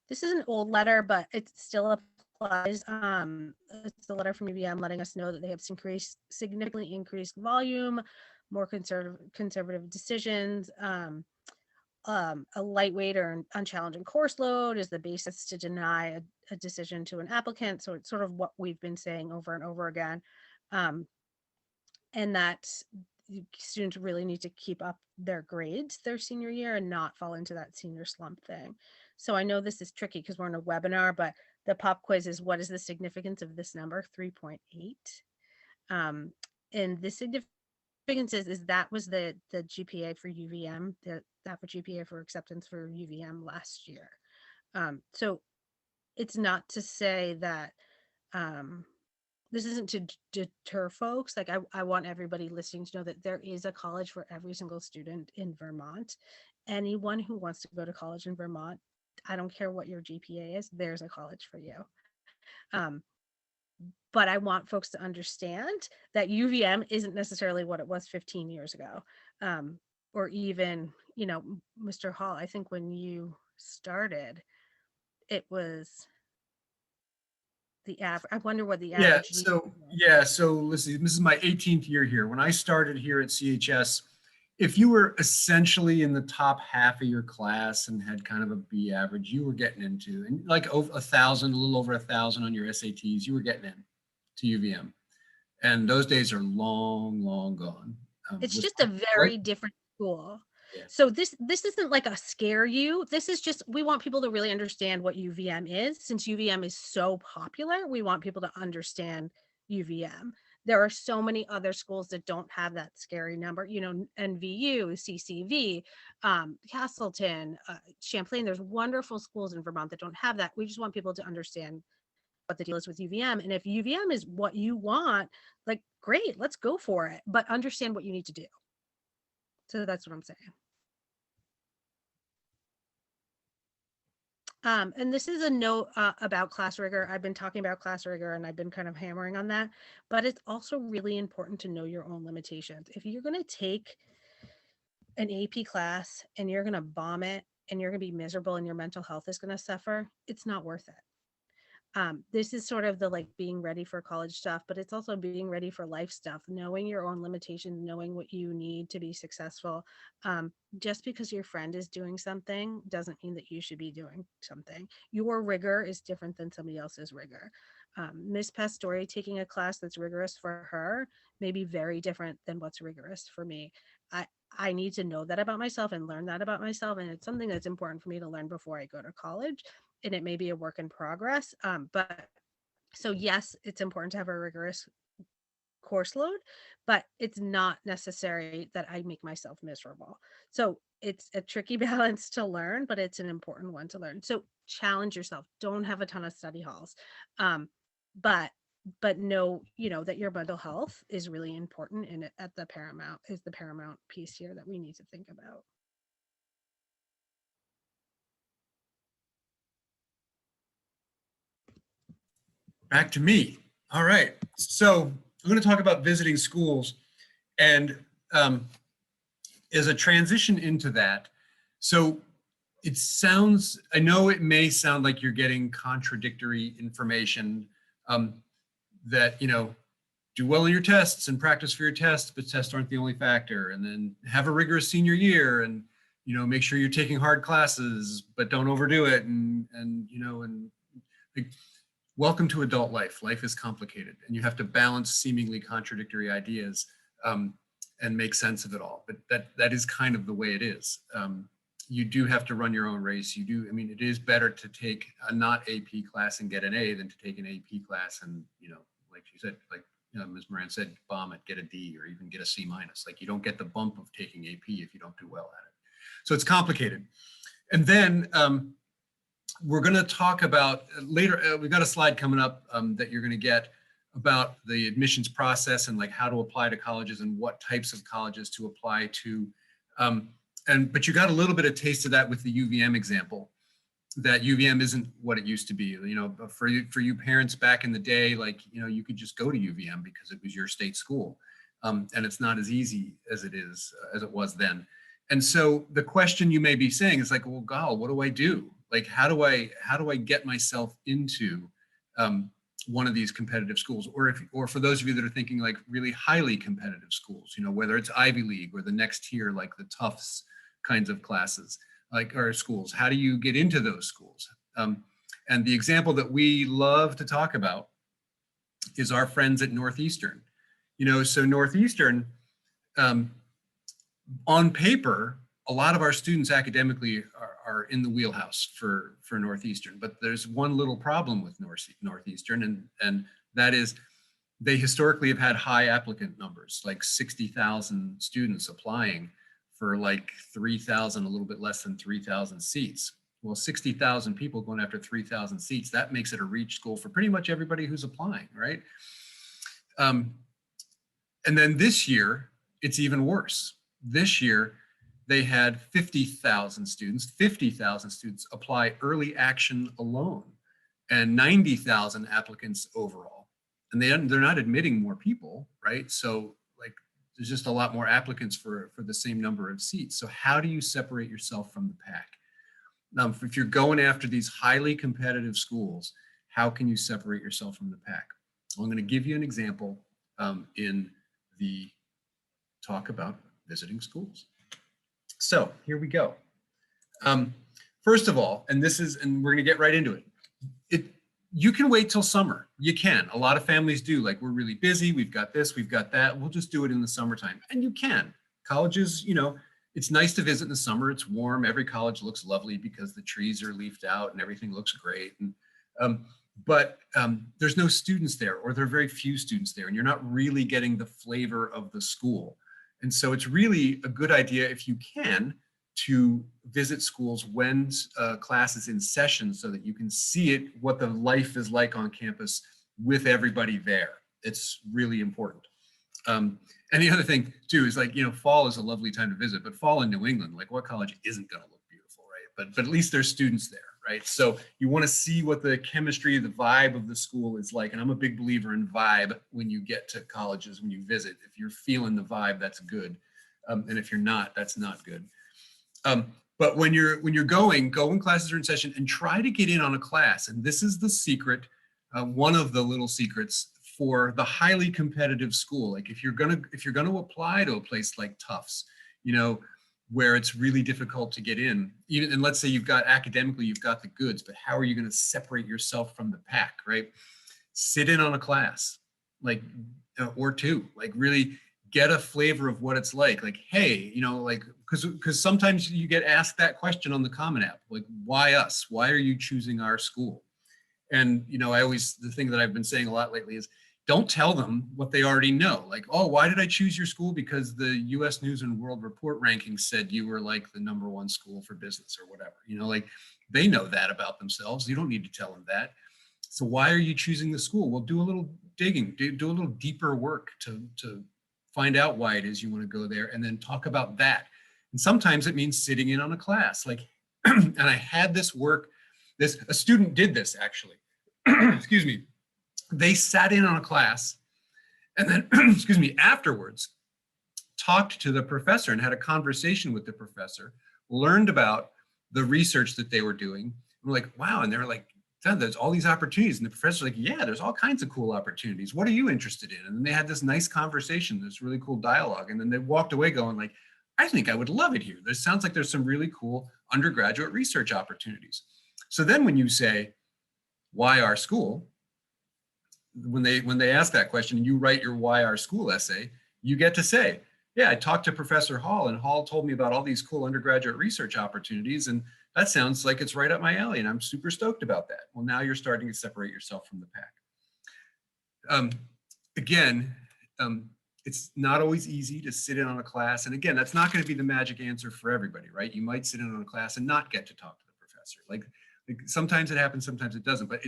This is an old letter, but it still applies. It's a letter from UVM letting us know that they have significantly increased volume, more conservative decisions. A lightweight or unchallenging course load is the basis to deny a decision to an applicant. So it's sort of what we've been saying over and over again. And that students really need to keep up their grades their senior year and not fall into that senior slump thing. So I know this is tricky because we're in a webinar, but the pop quiz is, what is the significance of this number, 3.8? And the significance is that was the GPA for UVM, the average GPA for acceptance for UVM last year. So it's not to say that this isn't to deter folks. Like I want everybody listening to know that there is a college for every single student in Vermont. Anyone who wants to go to college in Vermont, I don't care what your GPA is, there's a college for you. But I want folks to understand that UVM isn't necessarily what it was 15 years ago. Or even, you know, Mr. Hall, I think when you started, it was the average. I wonder what the average. So listen, this is my 18th year here. When I started here at CHS, if you were essentially in the top half of your class and had kind of a B average, you were getting into, and like over 1,000, a little over 1,000 on your SATs, you were getting in to UVM. And those days are long, long gone. It's just a very different school. Yeah. So this isn't like a scare you. This is just, we want people to really understand what UVM is. Since UVM is so popular, we want people to understand UVM. There are so many other schools that don't have that scary number, you know, NVU, CCV, Castleton, Champlain. There's wonderful schools in Vermont that don't have that. We just want people to understand what the deal is with UVM. And if UVM is what you want, like, great, let's go for it, but understand what you need to do. So that's what I'm saying. And this is a note about class rigor. I've been talking about class rigor and I've been kind of hammering on that, but it's also really important to know your own limitations. If you're going to take an AP class and you're going to bomb it and you're going to be miserable and your mental health is going to suffer, it's not worth it. This is sort of the like being ready for college stuff, but it's also being ready for life stuff, knowing your own limitations, knowing what you need to be successful. Just because your friend is doing something doesn't mean that you should be doing something. Your rigor is different than somebody else's rigor. Miss Pastore taking a class that's rigorous for her may be very different than what's rigorous for me. I need to know that about myself and learn that about myself. And it's something that's important for me to learn before I go to college. And it may be a work in progress. But so yes, it's important to have a rigorous course load, but it's not necessary that I make myself miserable. So it's a tricky balance to learn, but it's an important one to learn. So challenge yourself. Don't have a ton of study halls. But know, you know, that your mental health is really important, and at the paramount piece here that we need to think about. Back to me. All right. So I'm going to talk about visiting schools, and as a transition into that. So it sounds, I know it may sound like you're getting contradictory information, that, you know, do well in your tests and practice for your tests, but tests aren't the only factor. And then have a rigorous senior year, and, you know, make sure you're taking hard classes, but don't overdo it. And you know, and like, welcome to adult life. Life is complicated, and you have to balance seemingly contradictory ideas and make sense of it all. But that is kind of the way it is. You do have to run your own race. You do. I mean, it is better to take a not AP class and get an A than to take an AP class and, you know, like you said, like, you know, Ms. Moran said, bomb it, get a D or even get a C-. Like, you don't get the bump of taking AP if you don't do well at it. So it's complicated. And then we're going to talk about later, we've got a slide coming up that you're going to get about the admissions process and like how to apply to colleges and what types of colleges to apply to. But you got a little bit of taste of that with the UVM example, that UVM isn't what it used to be. You know, for you parents back in the day, like, you know, you could just go to UVM because it was your state school. And it's not as easy as it was then. And so the question you may be saying is like, well, God, what do I do? Like, how do I get myself into one of these competitive schools? Or for those of you that are thinking like really highly competitive schools, you know, whether it's Ivy League or the next tier, like the Tufts kinds of classes, like our schools, how do you get into those schools? And the example that we love to talk about is our friends at Northeastern. You know, so Northeastern, on paper, a lot of our students academically are in the wheelhouse for Northeastern, but there's one little problem with Northeastern, and that is they historically have had high applicant numbers, like 60,000 students applying for like 3,000, a little bit less than 3,000 seats. Well, 60,000 people going after 3,000 seats, that makes it a reach school for pretty much everybody who's applying, right? And then this year, it's even worse. This year, they had 50,000 students apply early action alone, and 90,000 applicants overall. And they're not admitting more people, right? So like, there's just a lot more applicants for the same number of seats. So how do you separate yourself from the pack? Now, if you're going after these highly competitive schools, how can you separate yourself from the pack? Well, I'm going to give you an example in the talk about visiting schools. So here we go. First of all, and we're going to get right into it. You can wait till summer. You can. A lot of families do. Like, we're really busy. We've got this, we've got that. We'll just do it in the summertime. And you can. Colleges, you know, it's nice to visit in the summer. It's warm. Every college looks lovely because the trees are leafed out and everything looks great. And, but there's no students there, or there are very few students there, and you're not really getting the flavor of the school. And so it's really a good idea, if you can, to visit schools when class is in session, so that you can see what the life is like on campus with everybody there. It's really important. And the other thing too is, like, you know, fall is a lovely time to visit, but fall in New England, like, what college isn't going to look beautiful, right? But at least there's students there, right? So you want to see what the chemistry, the vibe of the school is like. And I'm a big believer in vibe when you get to colleges, when you visit. If you're feeling the vibe, that's good. And if you're not, that's not good. But when you're going, go when classes are in session and try to get in on a class. And this is the secret, one of the little secrets for the highly competitive school. Like, if you're gonna apply to a place like Tufts, you know, where it's really difficult to get in, even, and let's say you've got the goods, but how are you going to separate yourself from the pack, right? Sit in on a class, like, or two, like, really get a flavor of what it's like. Like, hey, you know, like, because sometimes you get asked that question on the Common App, like, why us? Why are you choosing our school? And, you know, the thing that I've been saying a lot lately is, don't tell them what they already know. Like, oh, why did I choose your school? Because the US News and World Report rankings said you were like the #1 school for business or whatever. You know, like, they know that about themselves. You don't need to tell them that. So why are you choosing the school? Well, do a little digging, do a little deeper work to find out why it is you want to go there, and then talk about that. And sometimes it means sitting in on a class. Like, and I had this work, a student did this actually, excuse me. They sat in on a class and then, excuse me, afterwards talked to the professor and had a conversation with the professor, learned about the research that they were doing. And we're like, wow. And they were like, there's all these opportunities. And the professor's like, yeah, there's all kinds of cool opportunities. What are you interested in? And then they had this nice conversation, this really cool dialogue. And then they walked away going like, I think I would love it here. This sounds like there's some really cool undergraduate research opportunities. So then when you say, why our school? When they ask that question and you write your why our school essay, you get to say, yeah, I talked to Professor Hall, and Hall told me about all these cool undergraduate research opportunities, and that sounds like it's right up my alley, and I'm super stoked about that. Well, now you're starting to separate yourself from the pack. Again, it's not always easy to sit in on a class, and again, that's not going to be the magic answer for everybody, right? You might sit in on a class and not get to talk to the professor. Like sometimes it happens, sometimes it doesn't, but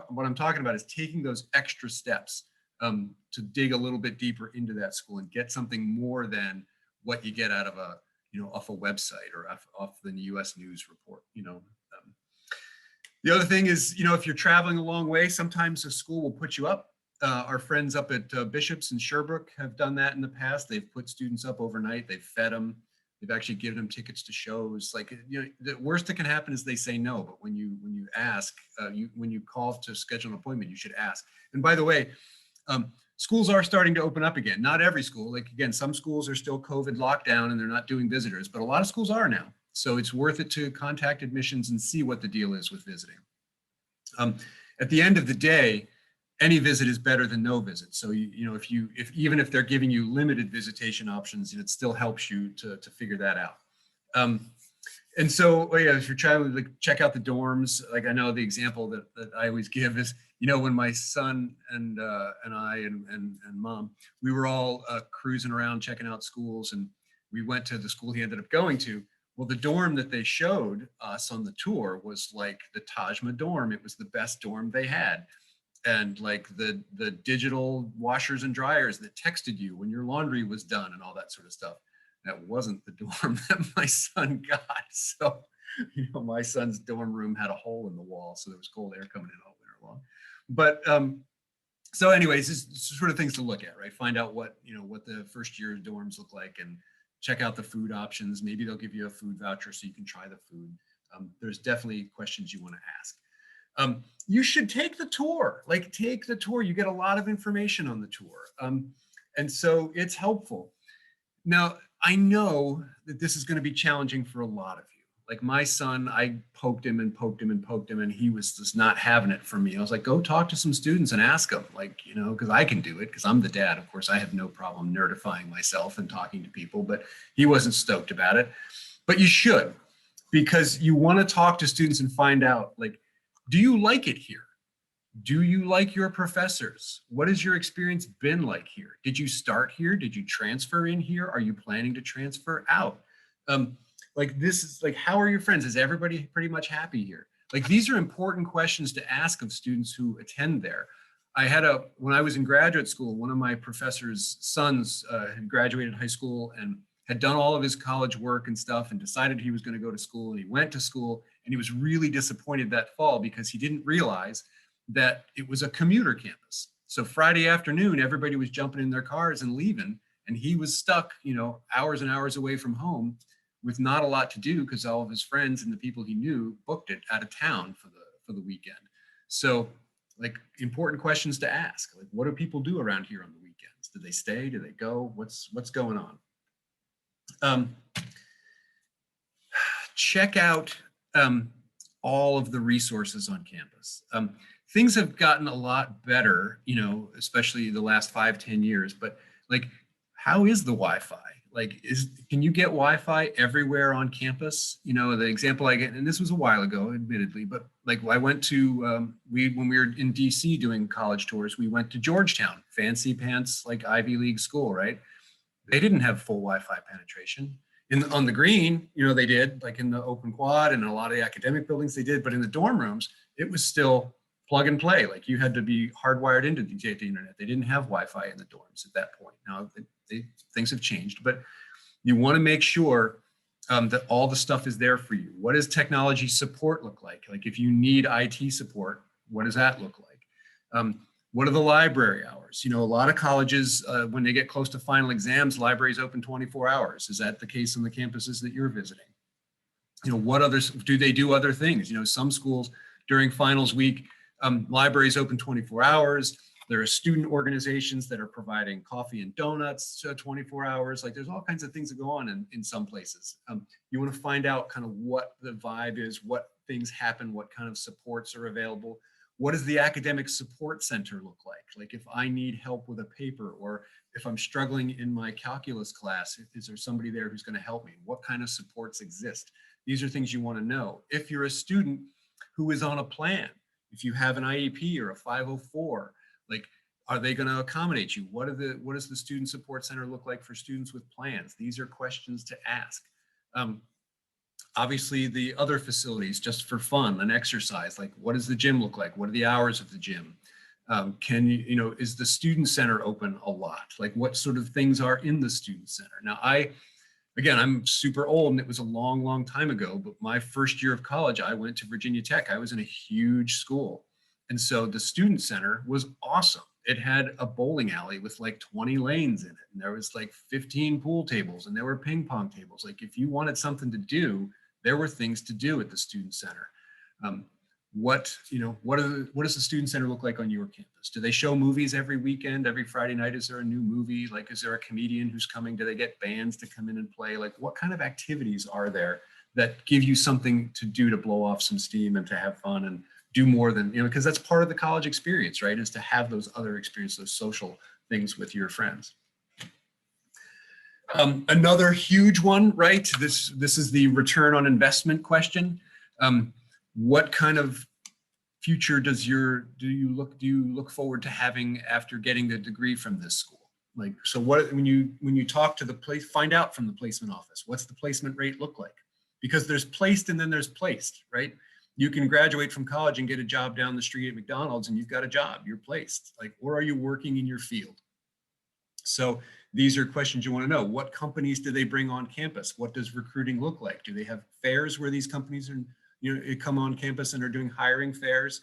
what I'm talking about is taking those extra steps to dig a little bit deeper into that school and get something more than what you get out of a, off a website or off the US News report, The other thing is, if you're traveling a long way, sometimes a school will put you up. Our friends up at Bishop's in Sherbrooke have done that in the past. They've put students up overnight. They've fed them. They've actually given them tickets to shows. Like, the worst that can happen is they say no. But when you ask, when you call to schedule an appointment, you should ask. And by the way, schools are starting to open up again. Not every school. Like, again, some schools are still COVID lockdown and they're not doing visitors, but a lot of schools are now. So it's worth it to contact admissions and see what the deal is with visiting. At the end of the day, any visit is better than no visit. So even if they're giving you limited visitation options, it still helps you to figure that out. And so, if you're trying to check out the dorms, like I know the example that I always give is, when my son and I and mom, we were all cruising around checking out schools, and we went to the school he ended up going to. Well, the dorm that they showed us on the tour was like the Tajma dorm. It was the best dorm they had. And like the digital washers and dryers that texted you when your laundry was done and all that sort of stuff. That wasn't the dorm that my son got. So, my son's dorm room had a hole in the wall, so there was cold air coming in all winter long. But so anyways, it's sort of things to look at, right? Find out what the first year dorms look like and check out the food options. Maybe they'll give you a food voucher so you can try the food. There's definitely questions you want to ask. You should take the tour. Take the tour. You get a lot of information on the tour. And so it's helpful. Now, I know that this is going to be challenging for a lot of you. Like my son, I poked him and poked him and poked him, and he was just not having it from me. I was like, go talk to some students and ask them, because I can do it, because I'm the dad. Of course, I have no problem nerdifying myself and talking to people, but he wasn't stoked about it. But you should, because you want to talk to students and find out, do you like it here? Do you like your professors? What has your experience been like here? Did you start here? Did you transfer in here? Are you planning to transfer out? This is how are your friends? Is everybody pretty much happy here? These are important questions to ask of students who attend there. When I was in graduate school, one of my professor's sons had graduated high school and had done all of his college work and stuff and decided he was going to go to school, and he went to school, and he was really disappointed that fall because he didn't realize that it was a commuter campus. So Friday afternoon, everybody was jumping in their cars and leaving, and he was stuck, hours and hours away from home with not a lot to do because all of his friends and the people he knew booked it out of town for the weekend. So important questions to ask, what do people do around here on the weekends? Do they stay? Do they go? What's going on? Check out all of the resources on campus. Things have gotten a lot better, especially the last 5-10 years, but how is the Wi-Fi? Can you get Wi-Fi everywhere on campus? The example I get, and this was a while ago, admittedly, but I went to, when we were in DC doing college tours, we went to Georgetown, fancy pants, Ivy League school, right? They didn't have full Wi-Fi penetration. On the green, they did, in the open quad and a lot of the academic buildings they did, but in the dorm rooms, it was still plug and play. You had to be hardwired into the internet. They didn't have Wi-Fi in the dorms at that point. Now things have changed, but you want to make sure that all the stuff is there for you. What does technology support look like? If you need IT support, what does that look like? What are the library hours? A lot of colleges, when they get close to final exams, libraries open 24 hours. Is that the case on the campuses that you're visiting? What others, do they do other things? Some schools during finals week, libraries open 24 hours. There are student organizations that are providing coffee and donuts 24 hours. There's all kinds of things that go on in some places. You want to find out kind of what the vibe is, what things happen, what kind of supports are available. What does the academic support center look like? If I need help with a paper, or if I'm struggling in my calculus class, is there somebody there who's going to help me? What kind of supports exist? These are things you want to know. If you're a student who is on a plan, if you have an IEP or a 504, are they going to accommodate you? What does the student support center look like for students with plans? These are questions to ask. Obviously, the other facilities, just for fun and exercise, what does the gym look like? What are the hours of the gym? Can you, is the student center open a lot? Like what sort of things are in the student center? Now again, I'm super old and it was a long, long time ago, but my first year of college, I went to Virginia Tech. I was in a huge school. And so the student center was awesome. It had a bowling alley with like 20 lanes in it. And there was like 15 pool tables and there were ping pong tables. Like if you wanted something to do, there were things to do at the student center. What does the student center look like on your campus? Do they show movies every weekend? Every Friday night, is there a new movie? Like, is there a comedian who's coming? Do they get bands to come in and play? Like, what kind of activities are there that give you something to do to blow off some steam and to have fun and do more than, because that's part of the college experience, right? Is to have those other experiences, those social things with your friends. Another huge one, right? This is the return on investment question. What kind of future do you look forward to having after getting the degree from this school? Like, so when you talk to the find out from the placement office, what's the placement rate look like? Because there's placed and then there's placed, right? You can graduate from college and get a job down the street at McDonald's and you've got a job, you're placed. Like, or are you working in your field? So these are questions you want to know. What companies do they bring on campus? What does recruiting look like? Do they have fairs where these companies are, come on campus and are doing hiring fairs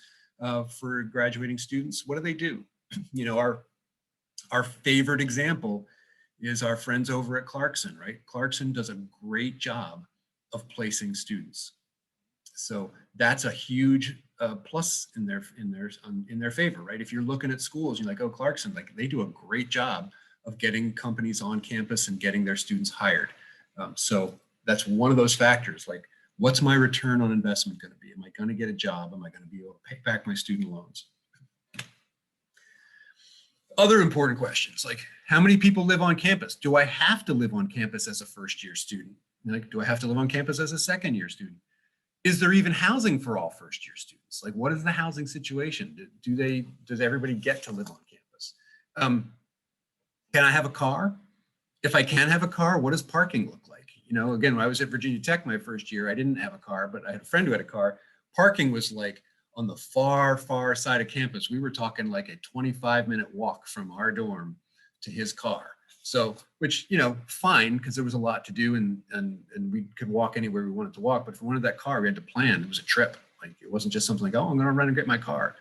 for graduating students? What do they do? Our favorite example is our friends over at Clarkson, right? Clarkson does a great job of placing students. So that's a huge plus in their favor, right? If you're looking at schools, you're like, oh, Clarkson, like they do a great job of getting companies on campus and getting their students hired. So that's one of those factors. Like, what's my return on investment going to be? Am I going to get a job? Am I going to be able to pay back my student loans? Other important questions, like how many people live on campus? Do I have to live on campus as a first-year student? Like, do I have to live on campus as a second-year student? Is there even housing for all first-year students? Like, what is the housing situation? Does everybody get to live on campus? Can I have a car? If I can have a car, what does parking look like? Again, when I was at Virginia Tech my first year, I didn't have a car, but I had a friend who had a car. Parking was like on the far, far side of campus. We were talking like a 25-minute walk from our dorm to his car. So, which, fine, because there was a lot to do and we could walk anywhere we wanted to walk. But if we wanted that car, we had to plan. It was a trip. Like, it wasn't just something like, oh, I'm going to run and get my car.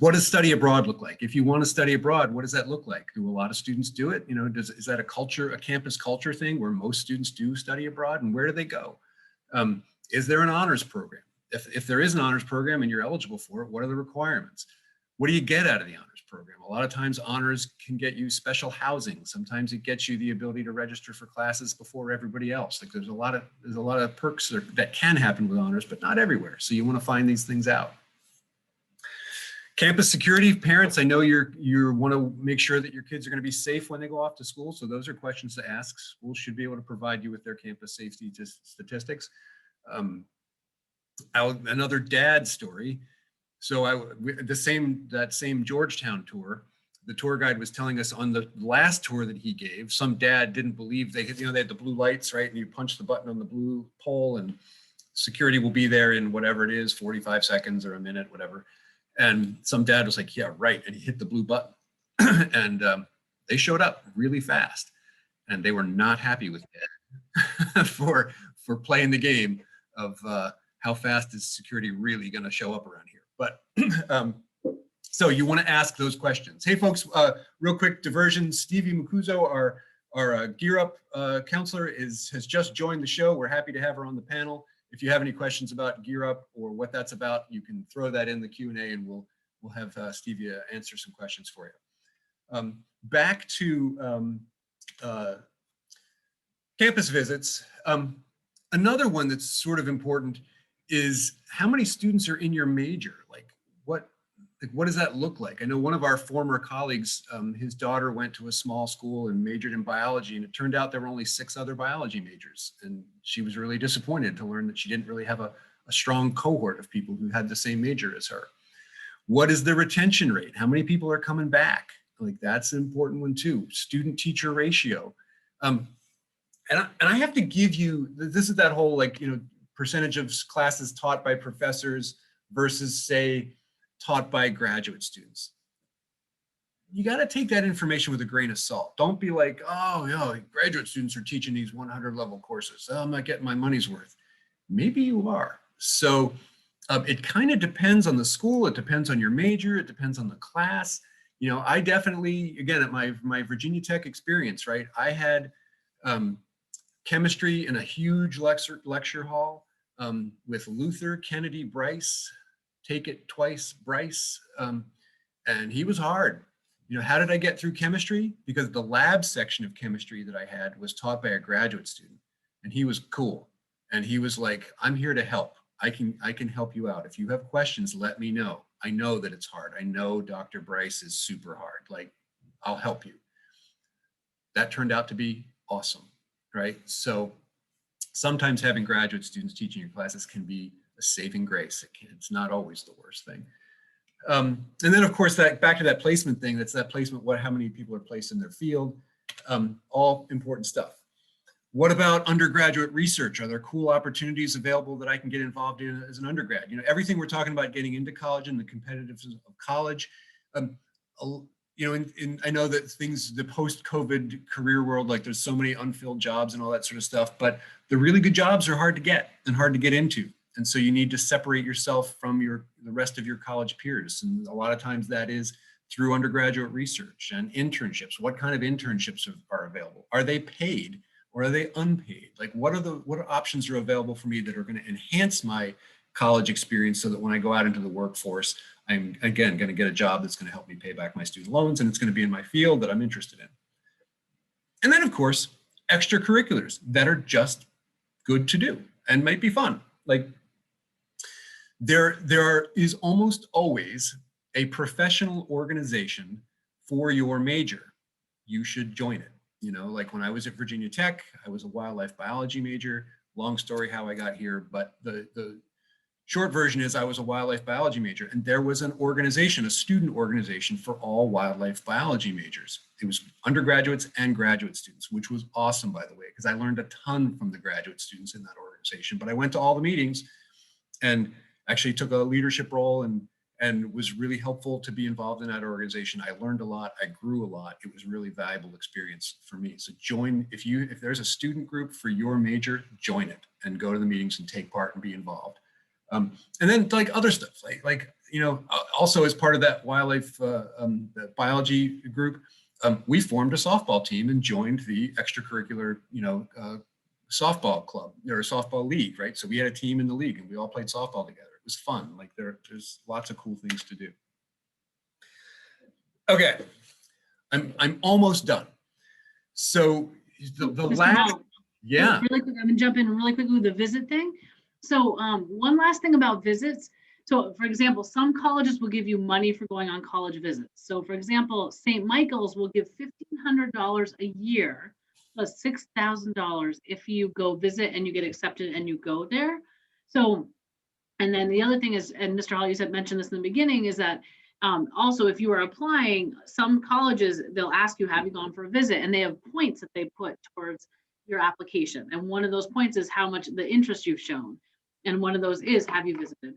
What does study abroad look like? If you want to study abroad, what does that look like? Do a lot of students do it? Is that a campus culture thing where most students do study abroad, and where do they go? Is there an honors program? If there is an honors program and you're eligible for it, what are the requirements? What do you get out of the honors program? A lot of times honors can get you special housing. Sometimes it gets you the ability to register for classes before everybody else. Like, there's a lot of perks that can happen with honors, but not everywhere. So you want to find these things out. Campus security, parents, I know you want to make sure that your kids are going to be safe when they go off to school. So those are questions to ask. Schools should be able to provide you with their campus safety statistics. Another dad story. So that same Georgetown tour, the tour guide was telling us on the last tour that he gave, some dad didn't believe they had the blue lights, right? And you punch the button on the blue pole and security will be there in whatever it is, 45 seconds or a minute, whatever. And some dad was like, yeah, right. And he hit the blue button and they showed up really fast and they were not happy with dad for playing the game of how fast is security really going to show up around here. But so you want to ask those questions. Hey folks, real quick diversion. Stevie Mukuzo, our Gear Up counselor has just joined the show. We're happy to have her on the panel. If you have any questions about Gear Up or what that's about, you can throw that in the Q&A and we'll have Stevie answer some questions for you. Back to campus visits. Another one that's sort of important is how many students are in your major? Like what does that look like? I know one of our former colleagues, his daughter went to a small school and majored in biology, and it turned out there were only 6 other biology majors. And she was really disappointed to learn that she didn't really have a strong cohort of people who had the same major as her. What is the retention rate? How many people are coming back? Like, that's an important one too. Student teacher ratio. And I have to give you, this is that whole percentage of classes taught by professors versus say taught by graduate students. You got to take that information with a grain of salt. Don't be like, oh, yeah, graduate students are teaching these 100 level courses. Oh, I'm not getting my money's worth. Maybe you are. So it kind of depends on the school. It depends on your major. It depends on the class. You know, I definitely, again, at my Virginia Tech experience, right, I had chemistry in a huge lecture hall with Luther, Kennedy, Bryce, take it twice, Bryce, and he was hard. You know, how did I get through chemistry? Because the lab section of chemistry that I had was taught by a graduate student, and he was cool. And he was like, I'm here to help. I can help you out. If you have questions, let me know. I know that it's hard. I know Dr. Bryce is super hard. Like, I'll help you. That turned out to be awesome, right? So sometimes having graduate students teaching your classes can be a saving grace. It's not always the worst thing. And then, of course, that back to that placement thing, that's that placement, how many people are placed in their field, all important stuff. What about undergraduate research? Are there cool opportunities available that I can get involved in as an undergrad? You know, everything we're talking about getting into college and the competitiveness of college, you know, I know that things, the post-COVID career world, like there's so many unfilled jobs and all that sort of stuff, but the really good jobs are hard to get and hard to get into. And so you need to separate yourself from the rest of your college peers. And a lot of times that is through undergraduate research and internships. What kind of internships are available? Are they paid or are they unpaid? Like what options are available for me that are going to enhance my college experience so that when I go out into the workforce, I'm again going to get a job that's going to help me pay back my student loans and it's going to be in my field that I'm interested in. And then of course, extracurriculars that are just good to do and might be fun. Like there is almost always a professional organization for your major. You should join it. You know, like when I was at Virginia Tech, I was a wildlife biology major. Long story how I got here, but the short version is I was a wildlife biology major, and there was an organization, a student organization for all wildlife biology majors. It was undergraduates and graduate students, which was awesome, by the way, because I learned a ton from the graduate students in that organization. But I went to all the meetings and actually took a leadership role and was really helpful to be involved in that organization. I learned a lot, I grew a lot. It was a really valuable experience for me. So join, if there's a student group for your major, join it and go to the meetings and take part and be involved. And then like other stuff, like you know, also as part of that wildlife the biology group, we formed a softball team and joined the extracurricular, you know, softball club or softball league, right? So we had a team in the league and we all played softball together. It was fun. Like there's lots of cool things to do. Okay, I'm almost done. So the last, yeah. Really quick, I'm gonna jump in really quickly with the visit thing. So one last thing about visits. So for example, some colleges will give you money for going on college visits. So for example, St. Michael's will give $1,500 a year plus $6,000 if you go visit and you get accepted and you go there. So, and then the other thing is, and Mr. Hall, you mentioned this in the beginning, is that also if you are applying, some colleges, they'll ask you, have you gone for a visit? And they have points that they put towards your application. And one of those points is how much the interest you've shown. And one of those is, have you visited?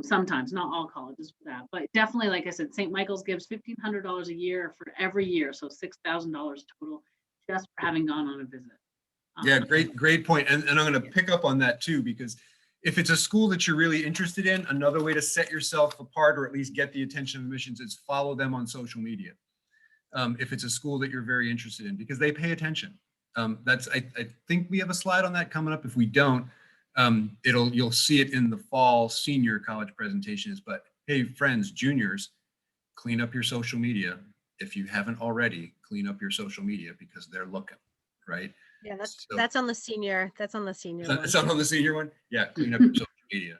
Sometimes, not all colleges for that, but definitely, like I said, St. Michael's gives $1,500 a year for every year. So $6,000 total just for having gone on a visit. Yeah, great point. And I'm going to pick up on that too, because if it's a school that you're really interested in, another way to set yourself apart or at least get the attention of admissions is follow them on social media. If it's a school that you're very interested in, because they pay attention. I think we have a slide on that coming up. If we don't, you'll see it in the fall senior college presentations. But hey, friends, juniors, clean up your social media. If you haven't already, clean up your social media because they're looking, right? Yeah, that's on the senior. That's on the senior one. It's on the senior one. Yeah, clean up your social media,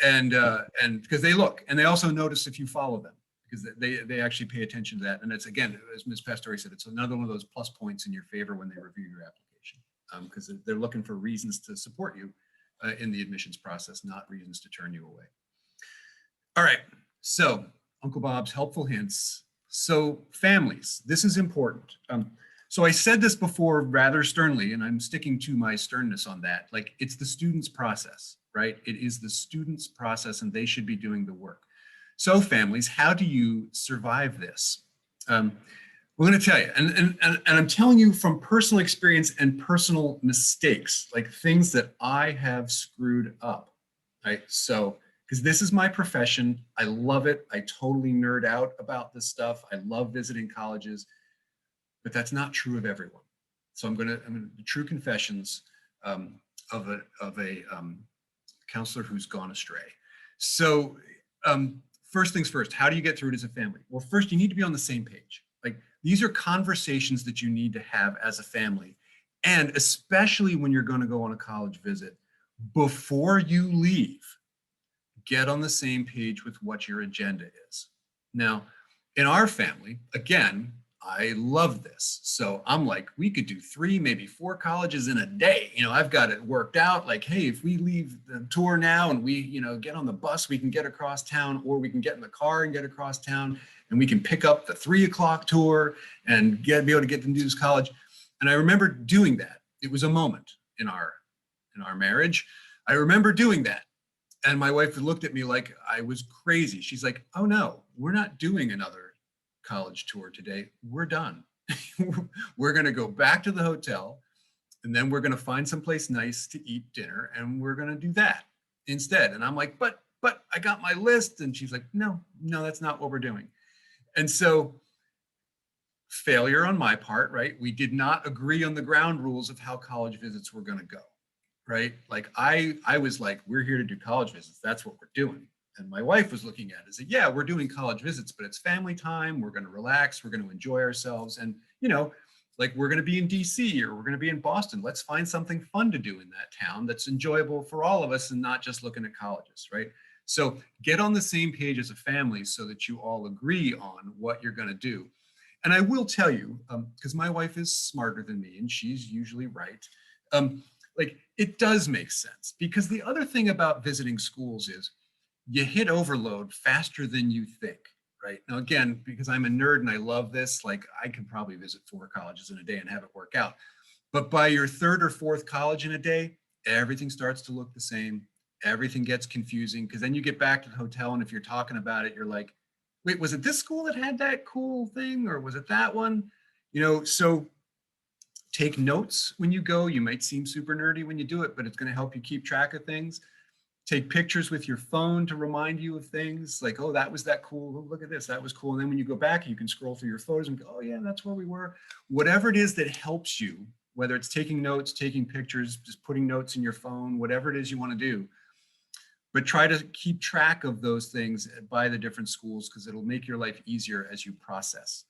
and because they look and they also notice if you follow them because they actually pay attention to that. And it's again, as Ms. Pastore said, it's another one of those plus points in your favor when they review your application because they're looking for reasons to support you in the admissions process, not reasons to turn you away. All right, so Uncle Bob's helpful hints. So families, this is important. So I said this before rather sternly, and I'm sticking to my sternness on that. Like it's the student's process, right? It is the student's process and they should be doing the work. So families, how do you survive this? We're going to tell you, and I'm telling you from personal experience and personal mistakes, like things that I have screwed up, right? So, because this is my profession, I love it. I totally nerd out about this stuff. I love visiting colleges, but that's not true of everyone. So I'm going to true confessions of a counselor who's gone astray. So first things first, how do you get through it as a family? Well, first you need to be on the same page. Like, these are conversations that you need to have as a family. And especially when you're going to go on a college visit, before you leave, get on the same page with what your agenda is. Now, in our family, again, I love this. So I'm like, we could do 3, maybe 4 colleges in a day. You know, I've got it worked out. Like, hey, if we leave the tour now and we, get on the bus, we can get across town, or we can get in the car and get across town, and we can pick up the 3 o'clock tour and be able to get them to this college. And I remember doing that. It was a moment in our marriage. I remember doing that. And my wife looked at me like I was crazy. She's like, oh no, we're not doing another college tour today. We're done. We're going to go back to the hotel, and then we're going to find someplace nice to eat dinner, and we're going to do that instead. And I'm like, but I got my list. And she's like, no, that's not what we're doing. And so, failure on my part, right? We did not agree on the ground rules of how college visits were going to go, right? Like I was like, we're here to do college visits. That's what we're doing. And my wife was looking at it and said, yeah, we're doing college visits, but it's family time. We're going to relax. We're going to enjoy ourselves. And, like, we're going to be in DC or we're going to be in Boston. Let's find something fun to do in that town that's enjoyable for all of us and not just looking at colleges, right? So get on the same page as a family so that you all agree on what you're going to do. And I will tell you, because my wife is smarter than me and she's usually right, like, it does make sense, because the other thing about visiting schools is you hit overload faster than you think, right? Now, again, because I'm a nerd and I love this, like, I could probably visit 4 colleges in a day and have it work out. But by your 3rd or 4th college in a day, everything starts to look the same. Everything gets confusing, because then you get back to the hotel, and if you're talking about it, you're like, wait, was it this school that had that cool thing, or was it that one? So take notes when you go. You might seem super nerdy when you do it, but it's going to help you keep track of things. Take pictures with your phone to remind you of things, like, oh, that was that cool. Oh, look at this, that was cool. And then when you go back, you can scroll through your photos and go, oh yeah, that's where we were. Whatever it is that helps you, whether it's taking notes, taking pictures, just putting notes in your phone, whatever it is you want to do. But try to keep track of those things by the different schools, because it'll make your life easier as you process.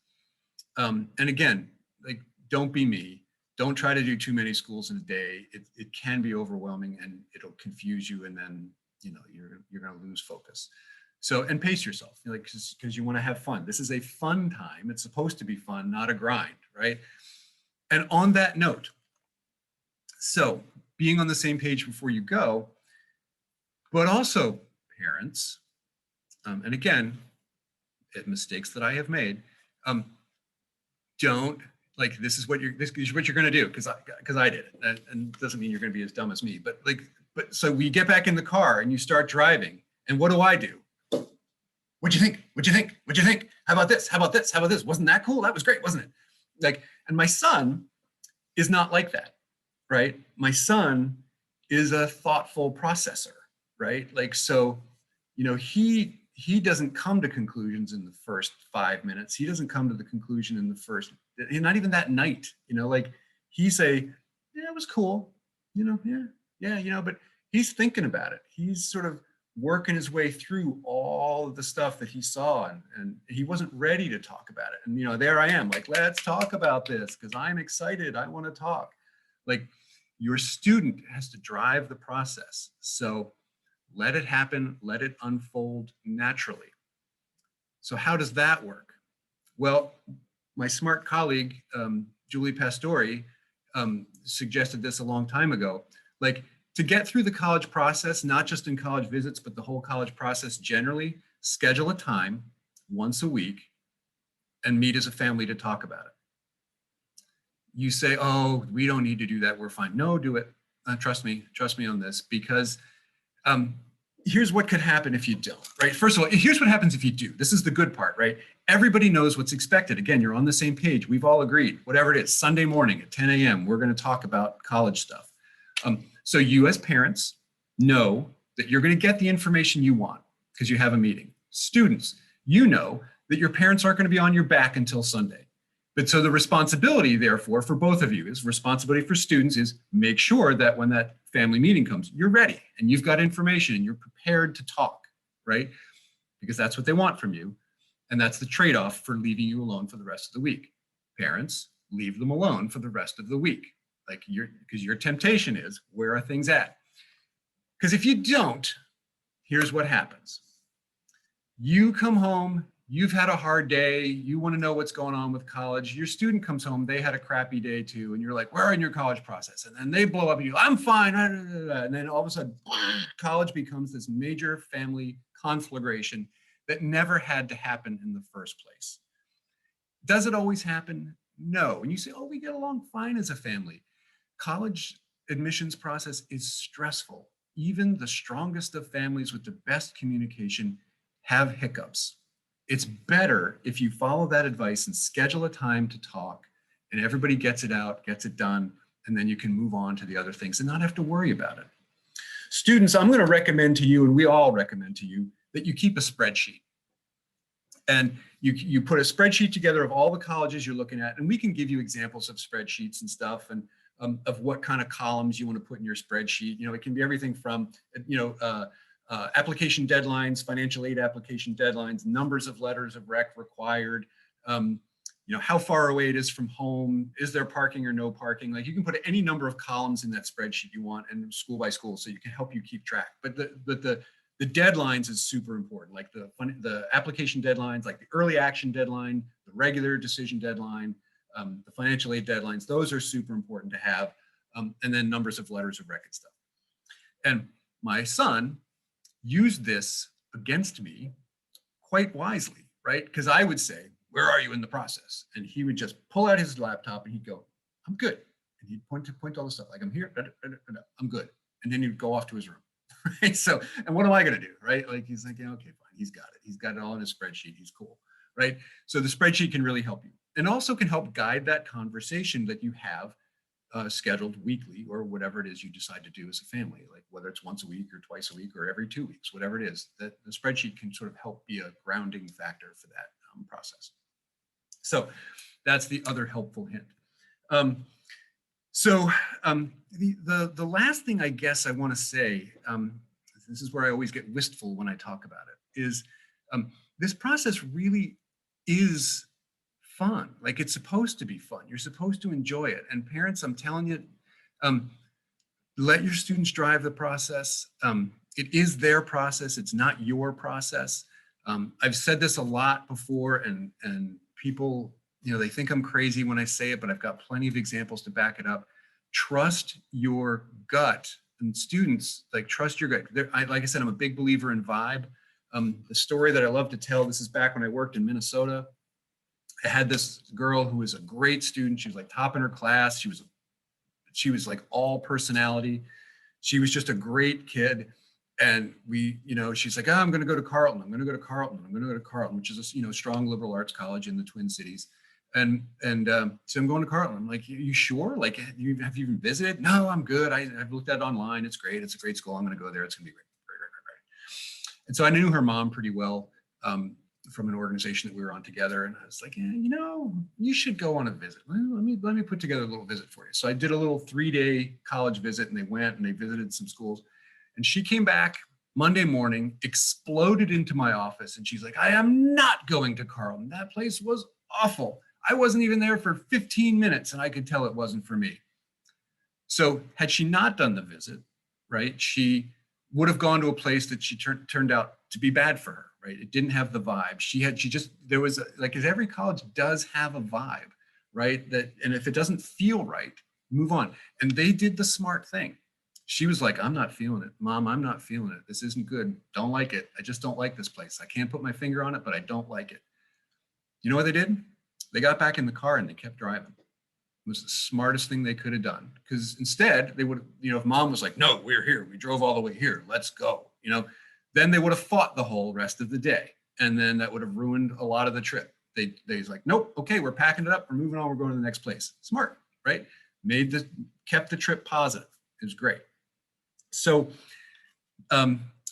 And again, like, don't be me. Don't try to do too many schools in a day. It can be overwhelming and it'll confuse you, and then you're going to lose focus. So, and pace yourself, like, because you want to have fun. This is a fun time. It's supposed to be fun, not a grind, right? And on that note, so being on the same page before you go, but also parents, and again, mistakes that I have made, don't, like, this is what you're going to do, because I did it, and it doesn't mean you're going to be as dumb as me, but so we get back in the car and you start driving, and what do? What'd you think? What'd you think? What'd you think? How about this? How about this? How about this? Wasn't that cool? That was great, wasn't it? Like, and my son is not like that, right? My son is a thoughtful processor, right? Like, so, he doesn't come to conclusions in the first 5 minutes. He doesn't come to the conclusion in the first, not even that night, like, he say, yeah, it was cool, yeah, but he's thinking about it. He's sort of working his way through all of the stuff that he saw, and he wasn't ready to talk about it. And, there I am, like, let's talk about this because I'm excited. I want to talk. Like, your student has to drive the process. So let it happen, let it unfold naturally. So how does that work? Well, my smart colleague, Julie Pastori, suggested this a long time ago. Like, to get through the college process, not just in college visits, but the whole college process generally, schedule a time once a week and meet as a family to talk about it. You say, oh, we don't need to do that, we're fine. No, do it. Trust me on this, because here's what could happen if you don't, right? First of all, here's what happens if you do. This is the good part, right? Everybody knows what's expected. Again, you're on the same page. We've all agreed, whatever it is, Sunday morning at 10 a.m., we're going to talk about college stuff. So you as parents know that you're going to get the information you want because you have a meeting. Students, you know that your parents aren't going to be on your back until Sunday. But so the responsibility, therefore, for both of you is responsibility for students is make sure that when that family meeting comes, you're ready and you've got information and you're prepared to talk, right? Because that's what they want from you. And that's the trade-off for leaving you alone for the rest of the week. Parents, leave them alone for the rest of the week. Because your temptation is, where are things at? Because if you don't, here's what happens. You come home, you've had a hard day, you want to know what's going on with college. Your student comes home, they had a crappy day too, and you're like, where are in your college process? And then they blow up and you, I'm fine. And then all of a sudden, college becomes this major family conflagration that never had to happen in the first place. Does it always happen? No. And you say, oh, we get along fine as a family. College admissions process is stressful. Even the strongest of families with the best communication have hiccups. It's better if you follow that advice and schedule a time to talk and everybody gets it out, gets it done, and then you can move on to the other things and not have to worry about it. Students, I'm going to recommend to you, and we all recommend to you, that you keep a spreadsheet. And you put a spreadsheet together of all the colleges you're looking at, and we can give you examples of spreadsheets and stuff, and of what kind of columns you want to put in your spreadsheet. You know, it can be everything from, application deadlines, financial aid application deadlines, numbers of letters of rec required, how far away it is from home, is there parking or no parking? Like, you can put any number of columns in that spreadsheet you want, and school by school, so you can help you keep track. But the deadlines is super important, like the application deadlines, like the early action deadline, the regular decision deadline, the financial aid deadlines. Those are super important to have, and then numbers of letters of rec and stuff. And my son used this against me quite wisely, right? Because I would say, where are you in the process? And he would just pull out his laptop and he'd go, I'm good. And he'd point to all the stuff, like, I'm here, I'm good. And then he'd go off to his room. Right? So, and what am I going to do? Right? Like, he's like, yeah, okay, fine. He's got it. He's got it all in his spreadsheet. He's cool. Right? So the spreadsheet can really help you, and also can help guide that conversation that you have scheduled weekly, or whatever it is you decide to do as a family, like whether it's once a week or twice a week or every 2 weeks, whatever it is, that the spreadsheet can sort of help be a grounding factor for that process. So that's the other helpful hint. The last thing I guess I want to say, this is where I always get wistful when I talk about it, is this process really is fun. Like, it's supposed to be fun. You're supposed to enjoy it. And parents, I'm telling you, let your students drive the process. It is their process. It's not your process. I've said this a lot before, and people, they think I'm crazy when I say it, but I've got plenty of examples to back it up. Trust your gut. And students, like, trust your gut. Like I said, I'm a big believer in vibe. The story that I love to tell, this is back when I worked in Minnesota. I had this girl who was a great student. She was like top in her class. She was like all personality. She was just a great kid. And she's like, I'm going to go to Carleton. I'm going to go to Carleton. I'm going to go to Carleton, which is a strong liberal arts college in the Twin Cities. And so I'm going to Carleton. I'm like, you sure? Like, have you even visited? No, I'm good. I've looked at it online. It's great. It's a great school. I'm going to go there. It's going to be great. And so I knew her mom pretty well from an organization that we were on together. And I was like, you should go on a visit. Well, let me put together a little visit for you. So I did a little 3-day college visit, and they went and they visited some schools. And she came back Monday morning, exploded into my office, and she's like, I am not going to Carleton. That place was awful. I wasn't even there for 15 minutes, and I could tell it wasn't for me. So had she not done the visit, right, she would have gone to a place that she turned out to be bad for her, right? It didn't have the vibe. There was every college does have a vibe, right? And if it doesn't feel right, move on. And they did the smart thing. She was like, I'm not feeling it. Mom, I'm not feeling it. This isn't good. Don't like it. I just don't like this place. I can't put my finger on it, but I don't like it. You know what they did? They got back in the car and they kept driving. It was the smartest thing they could have done. Because instead, they would, if mom was like, no, we're here. We drove all the way here. Let's go. then they would have fought the whole rest of the day. And then that would have ruined a lot of the trip. They's like, nope, okay, we're packing it up, we're moving on, we're going to the next place. Smart, right? Kept the trip positive. It was great. So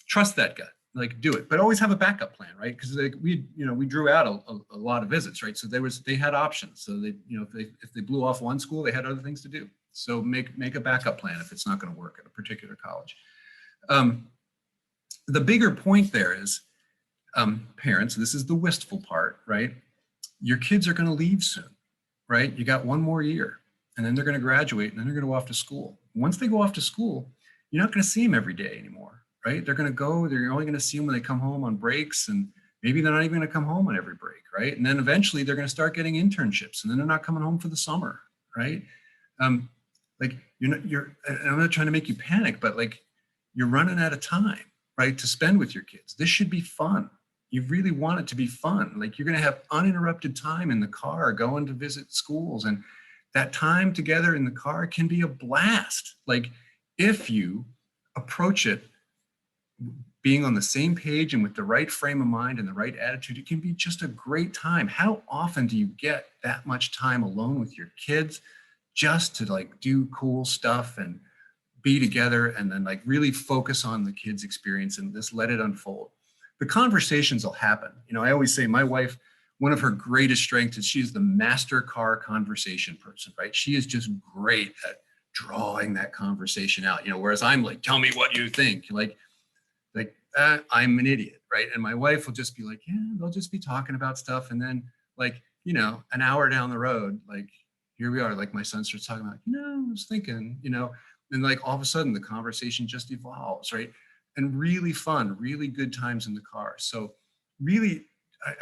trust that gut, like do it, but always have a backup plan, right? Because like we drew out a lot of visits, right? So they had options. So they, if they blew off one school, they had other things to do. So make a backup plan if it's not going to work at a particular college. The bigger point there is, parents, this is the wistful part, right? Your kids are going to leave soon, right? You got one more year, and then they're going to graduate, and then they're going to go off to school. Once they go off to school, you're not going to see them every day anymore, right? They're only going to see them when they come home on breaks, and maybe they're not even going to come home on every break, right? And then eventually they're going to start getting internships, and then they're not coming home for the summer, right? Like I'm not trying to make you panic, but like you're running out of time, right, to spend with your kids. This should be fun. You really want it to be fun. Like you're going to have uninterrupted time in the car going to visit schools, and that time together in the car can be a blast. Like if you approach it being on the same page and with the right frame of mind and the right attitude, it can be just a great time. How often do you get that much time alone with your kids just to like do cool stuff and be together and then like really focus on the kids' experience and just let it unfold? The conversations will happen. I always say my wife, one of her greatest strengths is she's the master car conversation person, right? She is just great at drawing that conversation out, whereas I'm like, tell me what you think. I'm an idiot, right? And my wife will just be like, yeah, they'll just be talking about stuff. And then like, an hour down the road, like here we are, like my son starts talking about, I was thinking, and like all of a sudden the conversation just evolves, right? And really fun, really good times in the car. So really,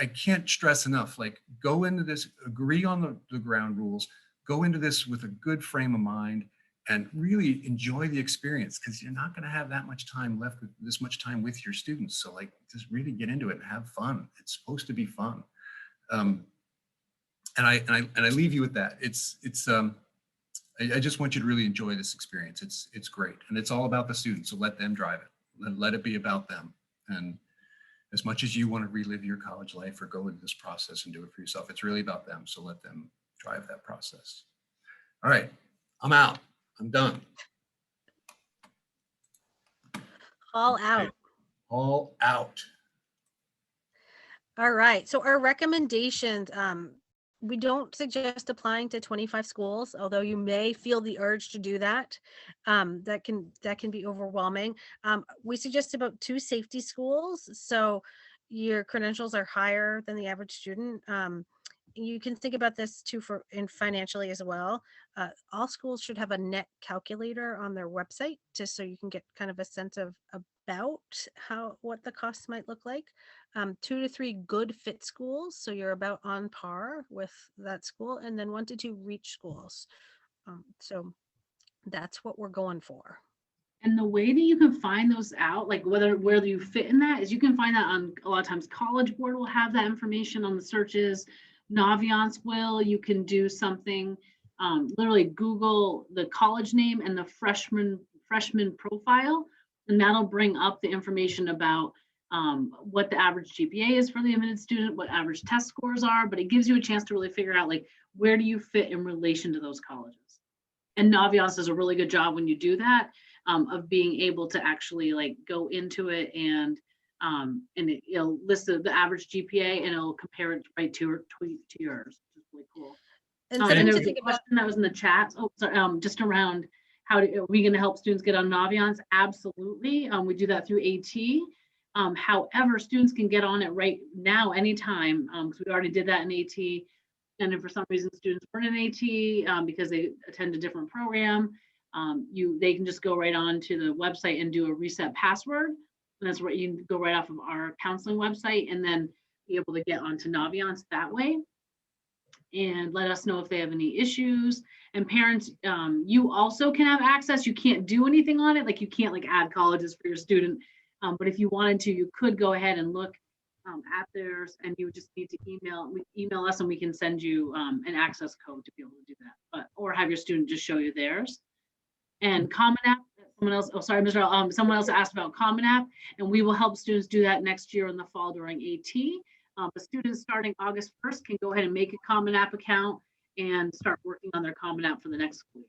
I can't stress enough, like go into this, agree on the ground rules, go into this with a good frame of mind and really enjoy the experience, because you're not going to have that much time left with this much time with your students. So like just really get into it and have fun. It's supposed to be fun. And I leave you with that. I just want you to really enjoy this experience. It's great. And it's all about the students. So let them drive it. Let it be about them. And as much as you want to relive your college life or go into this process and do it for yourself, it's really about them. So let them drive that process. All right, I'm out. I'm done. All out. All out. All right. So our recommendations, we don't suggest applying to 25 schools, although you may feel the urge to do that. That can be overwhelming. We suggest about 2 safety schools, so your credentials are higher than the average student. You can think about this too financially as well. All schools should have a net calculator on their website, just so you can get kind of a sense of about what the costs might look like. 2 to 3 good fit schools, so you're about on par with that school, and then 1 to 2 reach schools. So that's what we're going for. And the way that you can find those out, like whether you fit in that, is you can find that on a lot of times College Board will have that information on the searches. Naviance will. You can do something, literally Google the college name and the freshman profile, and that'll bring up the information about what the average GPA is for the admitted student, what average test scores are, but it gives you a chance to really figure out like where do you fit in relation to those colleges. And Naviance does a really good job when you do that, of being able to actually like go into it and it'll list the average GPA and it'll compare it right to yours, which is really cool. And And something there to was a think about. question that was in the chat. Oh, sorry, just around are we going to help students get on Naviance? Absolutely. We do that through AT. However, students can get on it right now, anytime, because we already did that in AT. And if for some reason students weren't in AT because they attend a different program, they can just go right on to the website and do a reset password. And that's where you can go right off of our counseling website and then be able to get onto Naviance that way. And let us know if they have any issues. And parents, you also can have access. You can't do anything on it. Like you can't like add colleges for your student. But if you wanted to, you could go ahead and look at theirs, and you would just need to email us and we can send you an access code to be able to do that. Or have your student just show you theirs. And Common App, Someone else, oh, sorry, Mr. Someone else asked about Common App, and we will help students do that next year in the fall during AT. But students starting August 1st can go ahead and make a Common App account and start working on their Common App for the next school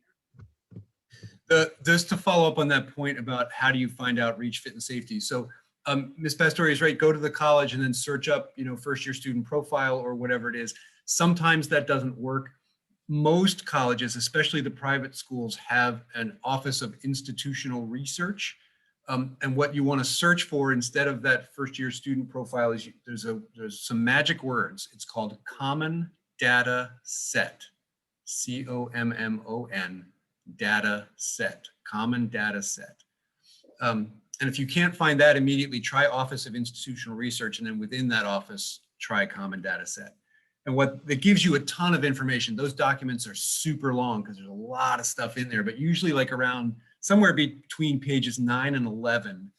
year. Just to follow up on that point about how do you find out reach, fit, and safety. So Ms. Pastore is right, go to the college and then search up, first year student profile or whatever it is. Sometimes that doesn't work. Most colleges, especially the private schools, have an Office of Institutional Research. And what you want to search for instead of that first year student profile is there's some magic words. It's called Common Data Set, COMMON, data set, Common Data Set. And if you can't find that immediately, try Office of Institutional Research, and then within that office, try Common Data Set. And what it gives you a ton of information. Those documents are super long because there's a lot of stuff in there, but usually like around somewhere between pages 9 and 11,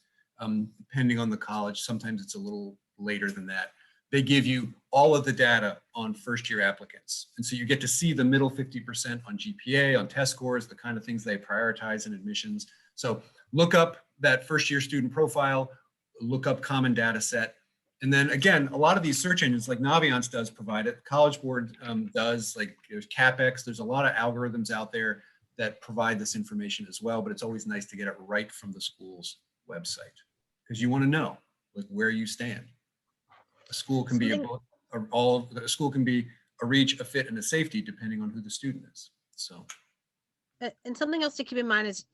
depending on the college. Sometimes it's a little later than that. They give you all of the data on first year applicants. And so you get to see the middle 50% on GPA, on test scores, the kind of things they prioritize in admissions. So look up that first year student profile, look up Common Data Set. And then again, a lot of these search engines like Naviance does provide it, College Board does, like there's CapEx, there's a lot of algorithms out there that provide this information as well, but it's always nice to get it right from the school's website because you want to know like where you stand. A school can be a school can be a reach, a fit, and a safety depending on who the student is. So, and something else to keep in mind is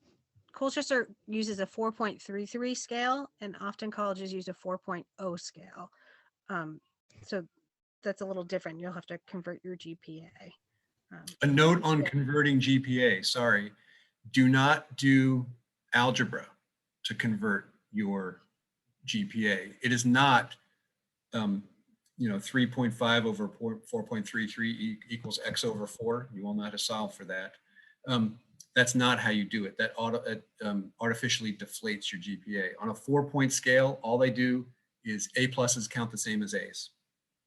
Colchester uses a 4.33 scale, and often colleges use a 4.0 scale. So that's a little different. You'll have to convert your GPA. A note on converting GPA, sorry, do not do algebra to convert your GPA. It is not 3.5 over 4.33 equals X over 4. You will not have solved for that. That's not how you do it. That artificially deflates your GPA. On a 4-point scale, all they do is A pluses count the same as A's.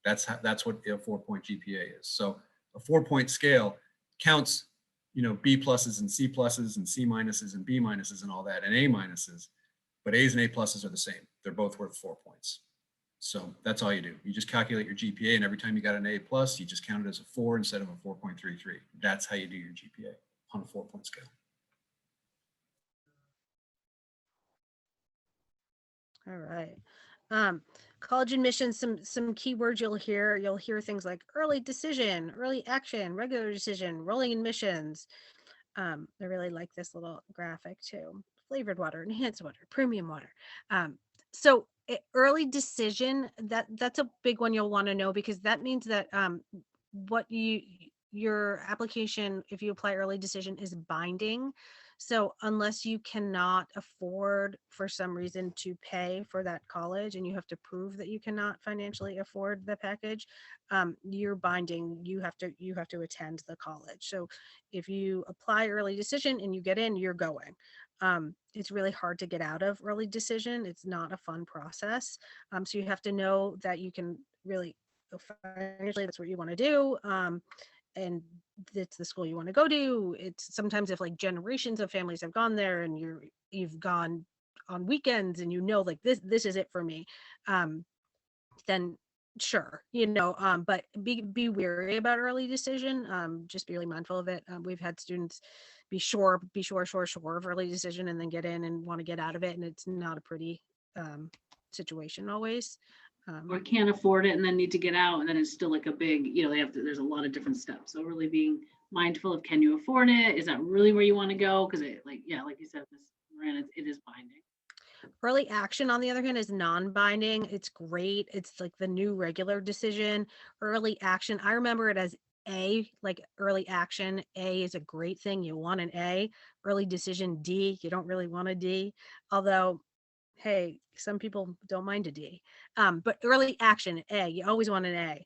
That's what a 4-point GPA is. So a 4-point scale counts, B pluses and C pluses and C minuses and B minuses and all that, and A minuses, but A's and A pluses are the same. They're both worth 4 points. So that's all you do. You just calculate your GPA, and every time you got an A plus, you just count it as a 4 instead of a 4.33. That's how you do your GPA on a 4-point scale. All right. College admissions, some keywords you'll hear things like early decision, early action, regular decision, rolling admissions. I really like this little graphic too. Flavored water, enhanced water, premium water. So early decision, that's a big one you'll want to know, because that means that your application, if you apply early decision, is binding. So unless you cannot afford for some reason to pay for that college, and you have to prove that you cannot financially afford the package, you're binding. You have to attend the college. So if you apply early decision and you get in, you're going. It's really hard to get out of early decision. It's not a fun process. So you have to know that you can really financially, that's what you want to do. And it's the school you want to go to. It's sometimes if like generations of families have gone there and you've gone on weekends and like this is it for me, then sure, but be wary about early decision. Just be really mindful of it. We've had students be sure of early decision and then get in and want to get out of it, and it's not a pretty situation always. Or can't afford it and then need to get out, and then it's still like a big, there's a lot of different steps. So really being mindful of, can you afford it? Is that really where you want to go? Because like you said, Ms. Moran, it is binding. Early action, on the other hand, is non-binding. It's great. It's like the new regular decision. Early action, I remember it as A, like early action. A is a great thing. You want an A. Early decision, D, you don't really want a D. Although, hey, some people don't mind a D. But early action, A, you always want an A.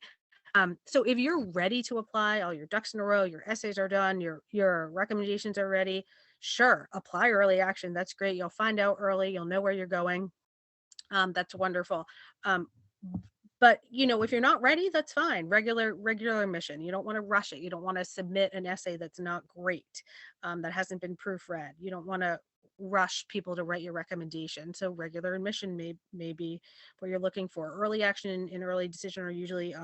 So if you're ready to apply, all your ducks in a row, your essays are done, your recommendations are ready, sure, apply early action. That's great. You'll find out early. You'll know where you're going. That's wonderful. But if you're not ready, that's fine. Regular admission. You don't want to rush it. You don't want to submit an essay that's not great, that hasn't been proofread. You don't want to rush people to write your recommendation. So regular admission may be what you're looking for. Early action and early decision are usually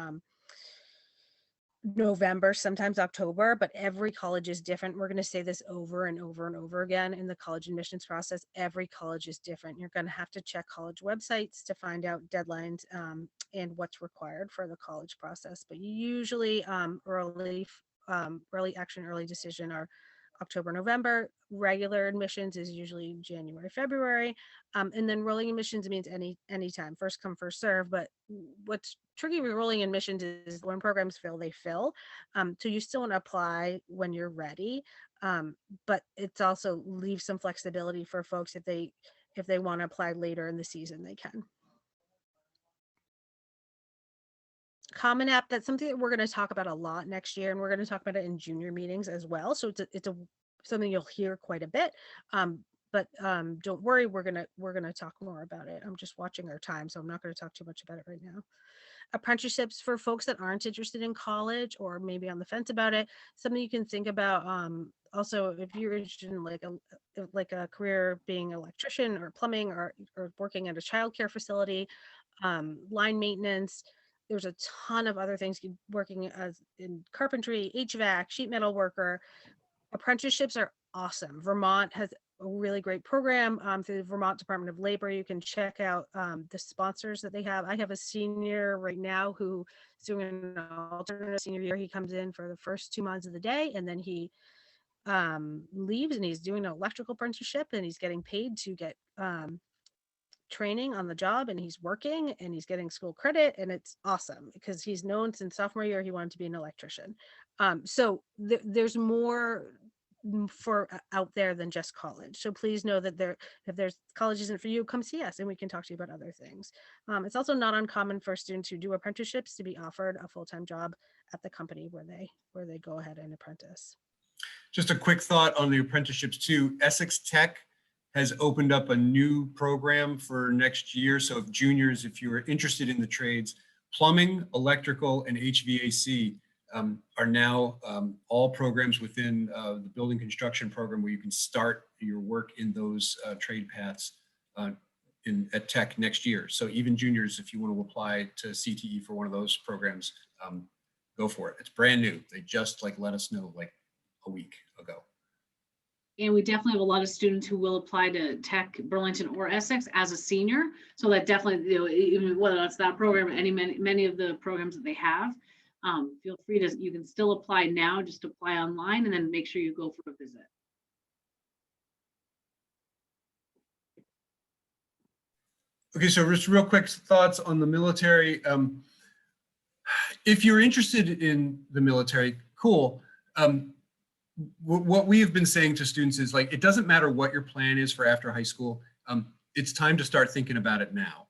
November, sometimes October, but every college is different. We're going to say this over and over and over again in the college admissions process. Every college is different. You're going to have to check college websites to find out deadlines and what's required for the college process. But usually early action, early decision are October, November. Regular admissions is usually January, February. And then rolling admissions means anytime, first come, first serve. But what's tricky with rolling admissions is when programs fill, they fill. So you still want to apply when you're ready. But it's also leaves some flexibility for folks if they want to apply later in the season, they can. Common App, that's something that we're going to talk about a lot next year, and we're going to talk about it in junior meetings as well. So it's something you'll hear quite a bit. But don't worry, we're gonna talk more about it. I'm just watching our time, so I'm not going to talk too much about it right now. Apprenticeships for folks that aren't interested in college or maybe on the fence about it, something you can think about. Also, if you're interested in like a career being an electrician or plumbing or working at a childcare facility, line maintenance. There's a ton of other things, working as in carpentry, HVAC, sheet metal worker. Apprenticeships are awesome. Vermont has a really great program through the Vermont Department of Labor. You can check out the sponsors that they have. I have a senior right now who is doing an alternate senior year. He comes in for the first 2 months of the day, and then he leaves, and he's doing an electrical apprenticeship, and he's getting paid to get training on the job, and he's working and he's getting school credit, and it's awesome because he's known since sophomore year he wanted to be an electrician. So there's more for out there than just college. So please know that if there's college isn't for you, come see us and we can talk to you about other things. It's also not uncommon for students who do apprenticeships to be offered a full-time job at the company where they go ahead and apprentice. Just a quick thought on the apprenticeships too. Essex Tech has opened up a new program for next year. So if juniors, if you're interested in the trades, plumbing, electrical, and HVAC are now all programs within the building construction program where you can start your work in those trade paths at Tech next year. So even juniors, if you want to apply to CTE for one of those programs, go for it. It's brand new. They just let us know a week ago. And we definitely have a lot of students who will apply to Tech, Burlington, or Essex as a senior. So that definitely, even whether it's that program, many of the programs that they have, feel free to, you can still apply now, just apply online and then make sure you go for a visit. Okay, so just real quick thoughts on the military. If you're interested in the military, cool. What we have been saying to students is it doesn't matter what your plan is for after high school. It's time to start thinking about it now,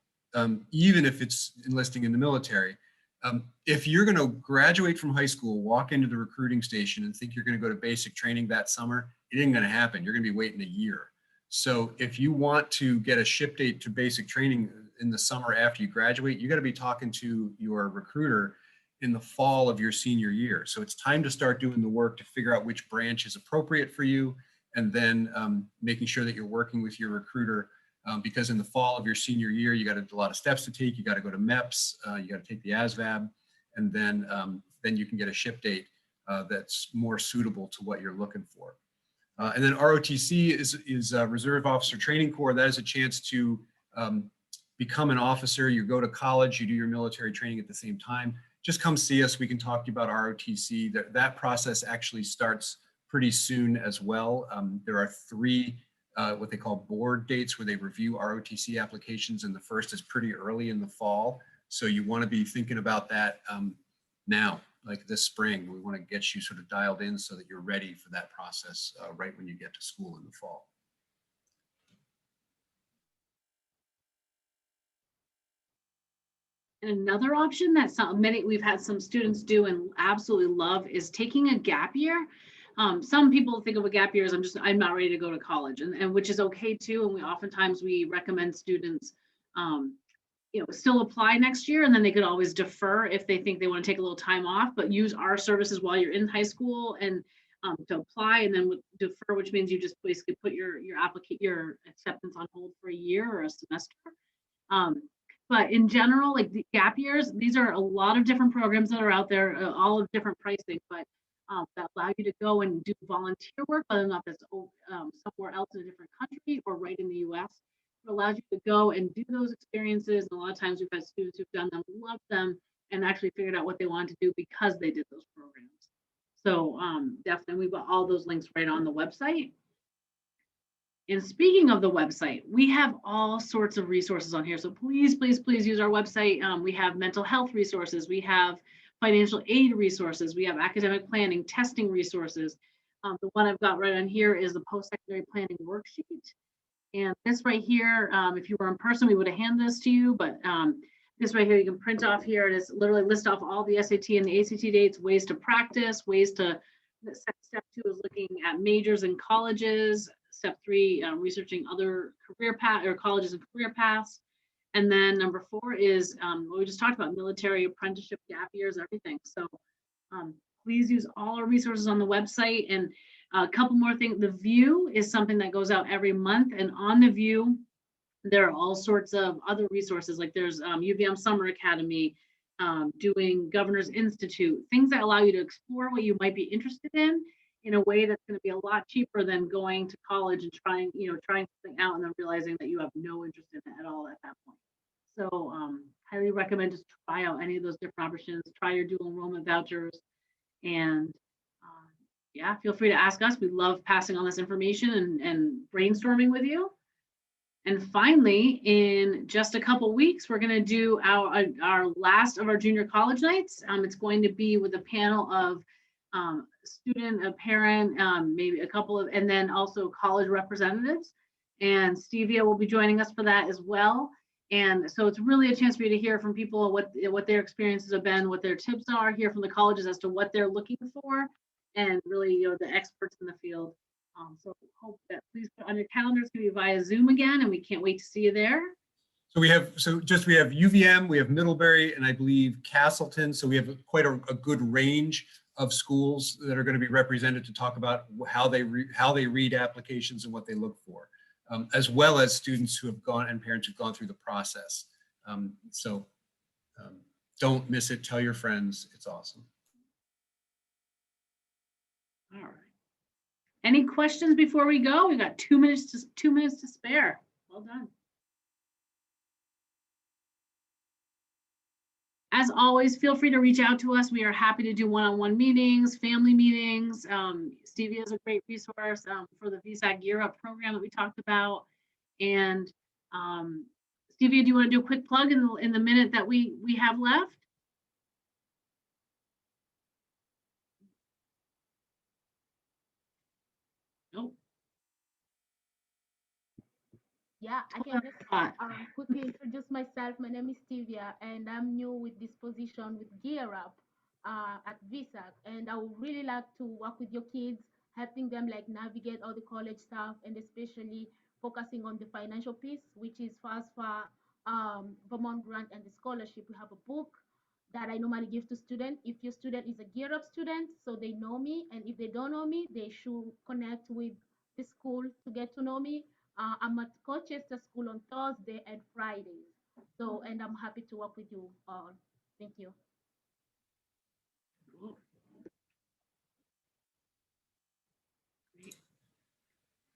even if it's enlisting in the military. If you're going to graduate from high school, walk into the recruiting station and think you're going to go to basic training that summer, it ain't going to happen. You're going to be waiting a year. So if you want to get a ship date to basic training in the summer after you graduate, you got to be talking to your recruiter in the fall of your senior year. So it's time to start doing the work to figure out which branch is appropriate for you, and then making sure that you're working with your recruiter, because in the fall of your senior year, you got a lot of steps to take. You got to go to MEPS, you got to take the ASVAB, and then you can get a ship date that's more suitable to what you're looking for. And then ROTC is Reserve Officer Training Corps. That is a chance to become an officer. You go to college, you do your military training at the same time. Just come see us. We can talk to you about ROTC. That process actually starts pretty soon as well. There are 3 what they call board dates where they review ROTC applications, and the first is pretty early in the fall. So you want to be thinking about that now, this spring. We want to get you sort of dialed in so that you're ready for that process right when you get to school in the fall. And another option that we've had some students do and absolutely love is taking a gap year. Some people think of a gap year as I'm not ready to go to college, and which is okay too. And oftentimes we recommend students, still apply next year, and then they could always defer if they think they want to take a little time off, but use our services while you're in high school. And to apply, and then with defer, which means you just basically put your acceptance on hold for a year or a semester. But in general, like the gap years, these are a lot of different programs that are out there, all of different pricing, but that allow you to go and do volunteer work, whether or not that's somewhere else in a different country or right in the US. It allows you to go and do those experiences. And a lot of times we've had students who've done them, loved them, and actually figured out what they wanted to do because they did those programs. So definitely we've got all those links right on the website. And speaking of the website, we have all sorts of resources on here. So please, please, please use our website. We have mental health resources. We have financial aid resources. We have academic planning, testing resources. The one I've got right on here is the post-secondary planning worksheet. And this right here, if you were in person, we would have handed this to you, but this right here, you can print off here. It is literally list off all the SAT and the ACT dates, ways to practice, ways to, step 2 is looking at majors and colleges. Step 3, researching other career path or colleges and career paths. And then number 4 is what we just talked about, military, apprenticeship, gap years, everything. So please use all our resources on the website. And a couple more things. The View is something that goes out every month. And on the View, there are all sorts of other resources. Like there's UVM Summer Academy, doing Governor's Institute, things that allow you to explore what you might be interested in a way that's going to be a lot cheaper than going to college and trying something out and then realizing that you have no interest in it at all at that point. So highly recommend just try out any of those different options, try your dual enrollment vouchers, and yeah, feel free to ask us. We love passing on this information and brainstorming with you. And finally, in just a couple weeks, we're going to do our last of our junior college nights. It's going to be with a panel of student, a parent, maybe a couple of, and then also college representatives. And Stevia will be joining us for that as well. And so it's really a chance for you to hear from people what their experiences have been, what their tips are, hear from the colleges as to what they're looking for, and really, the experts in the field. So hope that please put on your calendars, going to be via Zoom again, and we can't wait to see you there. So we have UVM, we have Middlebury, and I believe Castleton. So we have quite a good range of schools that are going to be represented to talk about how they read applications and what they look for, as well as students who have gone and parents who've gone through the process. Don't miss it. Tell your friends. It's awesome. All right. Any questions before we go? We've got 2 minutes to spare. Well done. As always, feel free to reach out to us. We are happy to do one-on-one meetings, family meetings. Stevia is a great resource for the VSAC Gear Up program that we talked about. And Stevia, do you want to do a quick plug in the minute that we have left? Nope. Yeah, I can just quickly introduce myself. My name is Stevia, and I'm new with this position with Gear Up at VSAC. And I would really like to work with your kids, helping them like navigate all the college stuff, and especially focusing on the financial piece, which is FAFSA, Vermont Grant, and the scholarship. We have a book that I normally give to students. If your student is a Gear Up student, so they know me, and if they don't know me, they should connect with the school to get to know me. I'm at Colchester School on Thursday and Fridays. So, and I'm happy to work with you all. Thank you. Cool.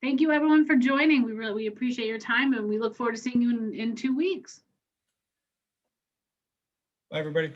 Thank you everyone for joining. We appreciate your time, and we look forward to seeing you in 2 weeks. Bye, everybody.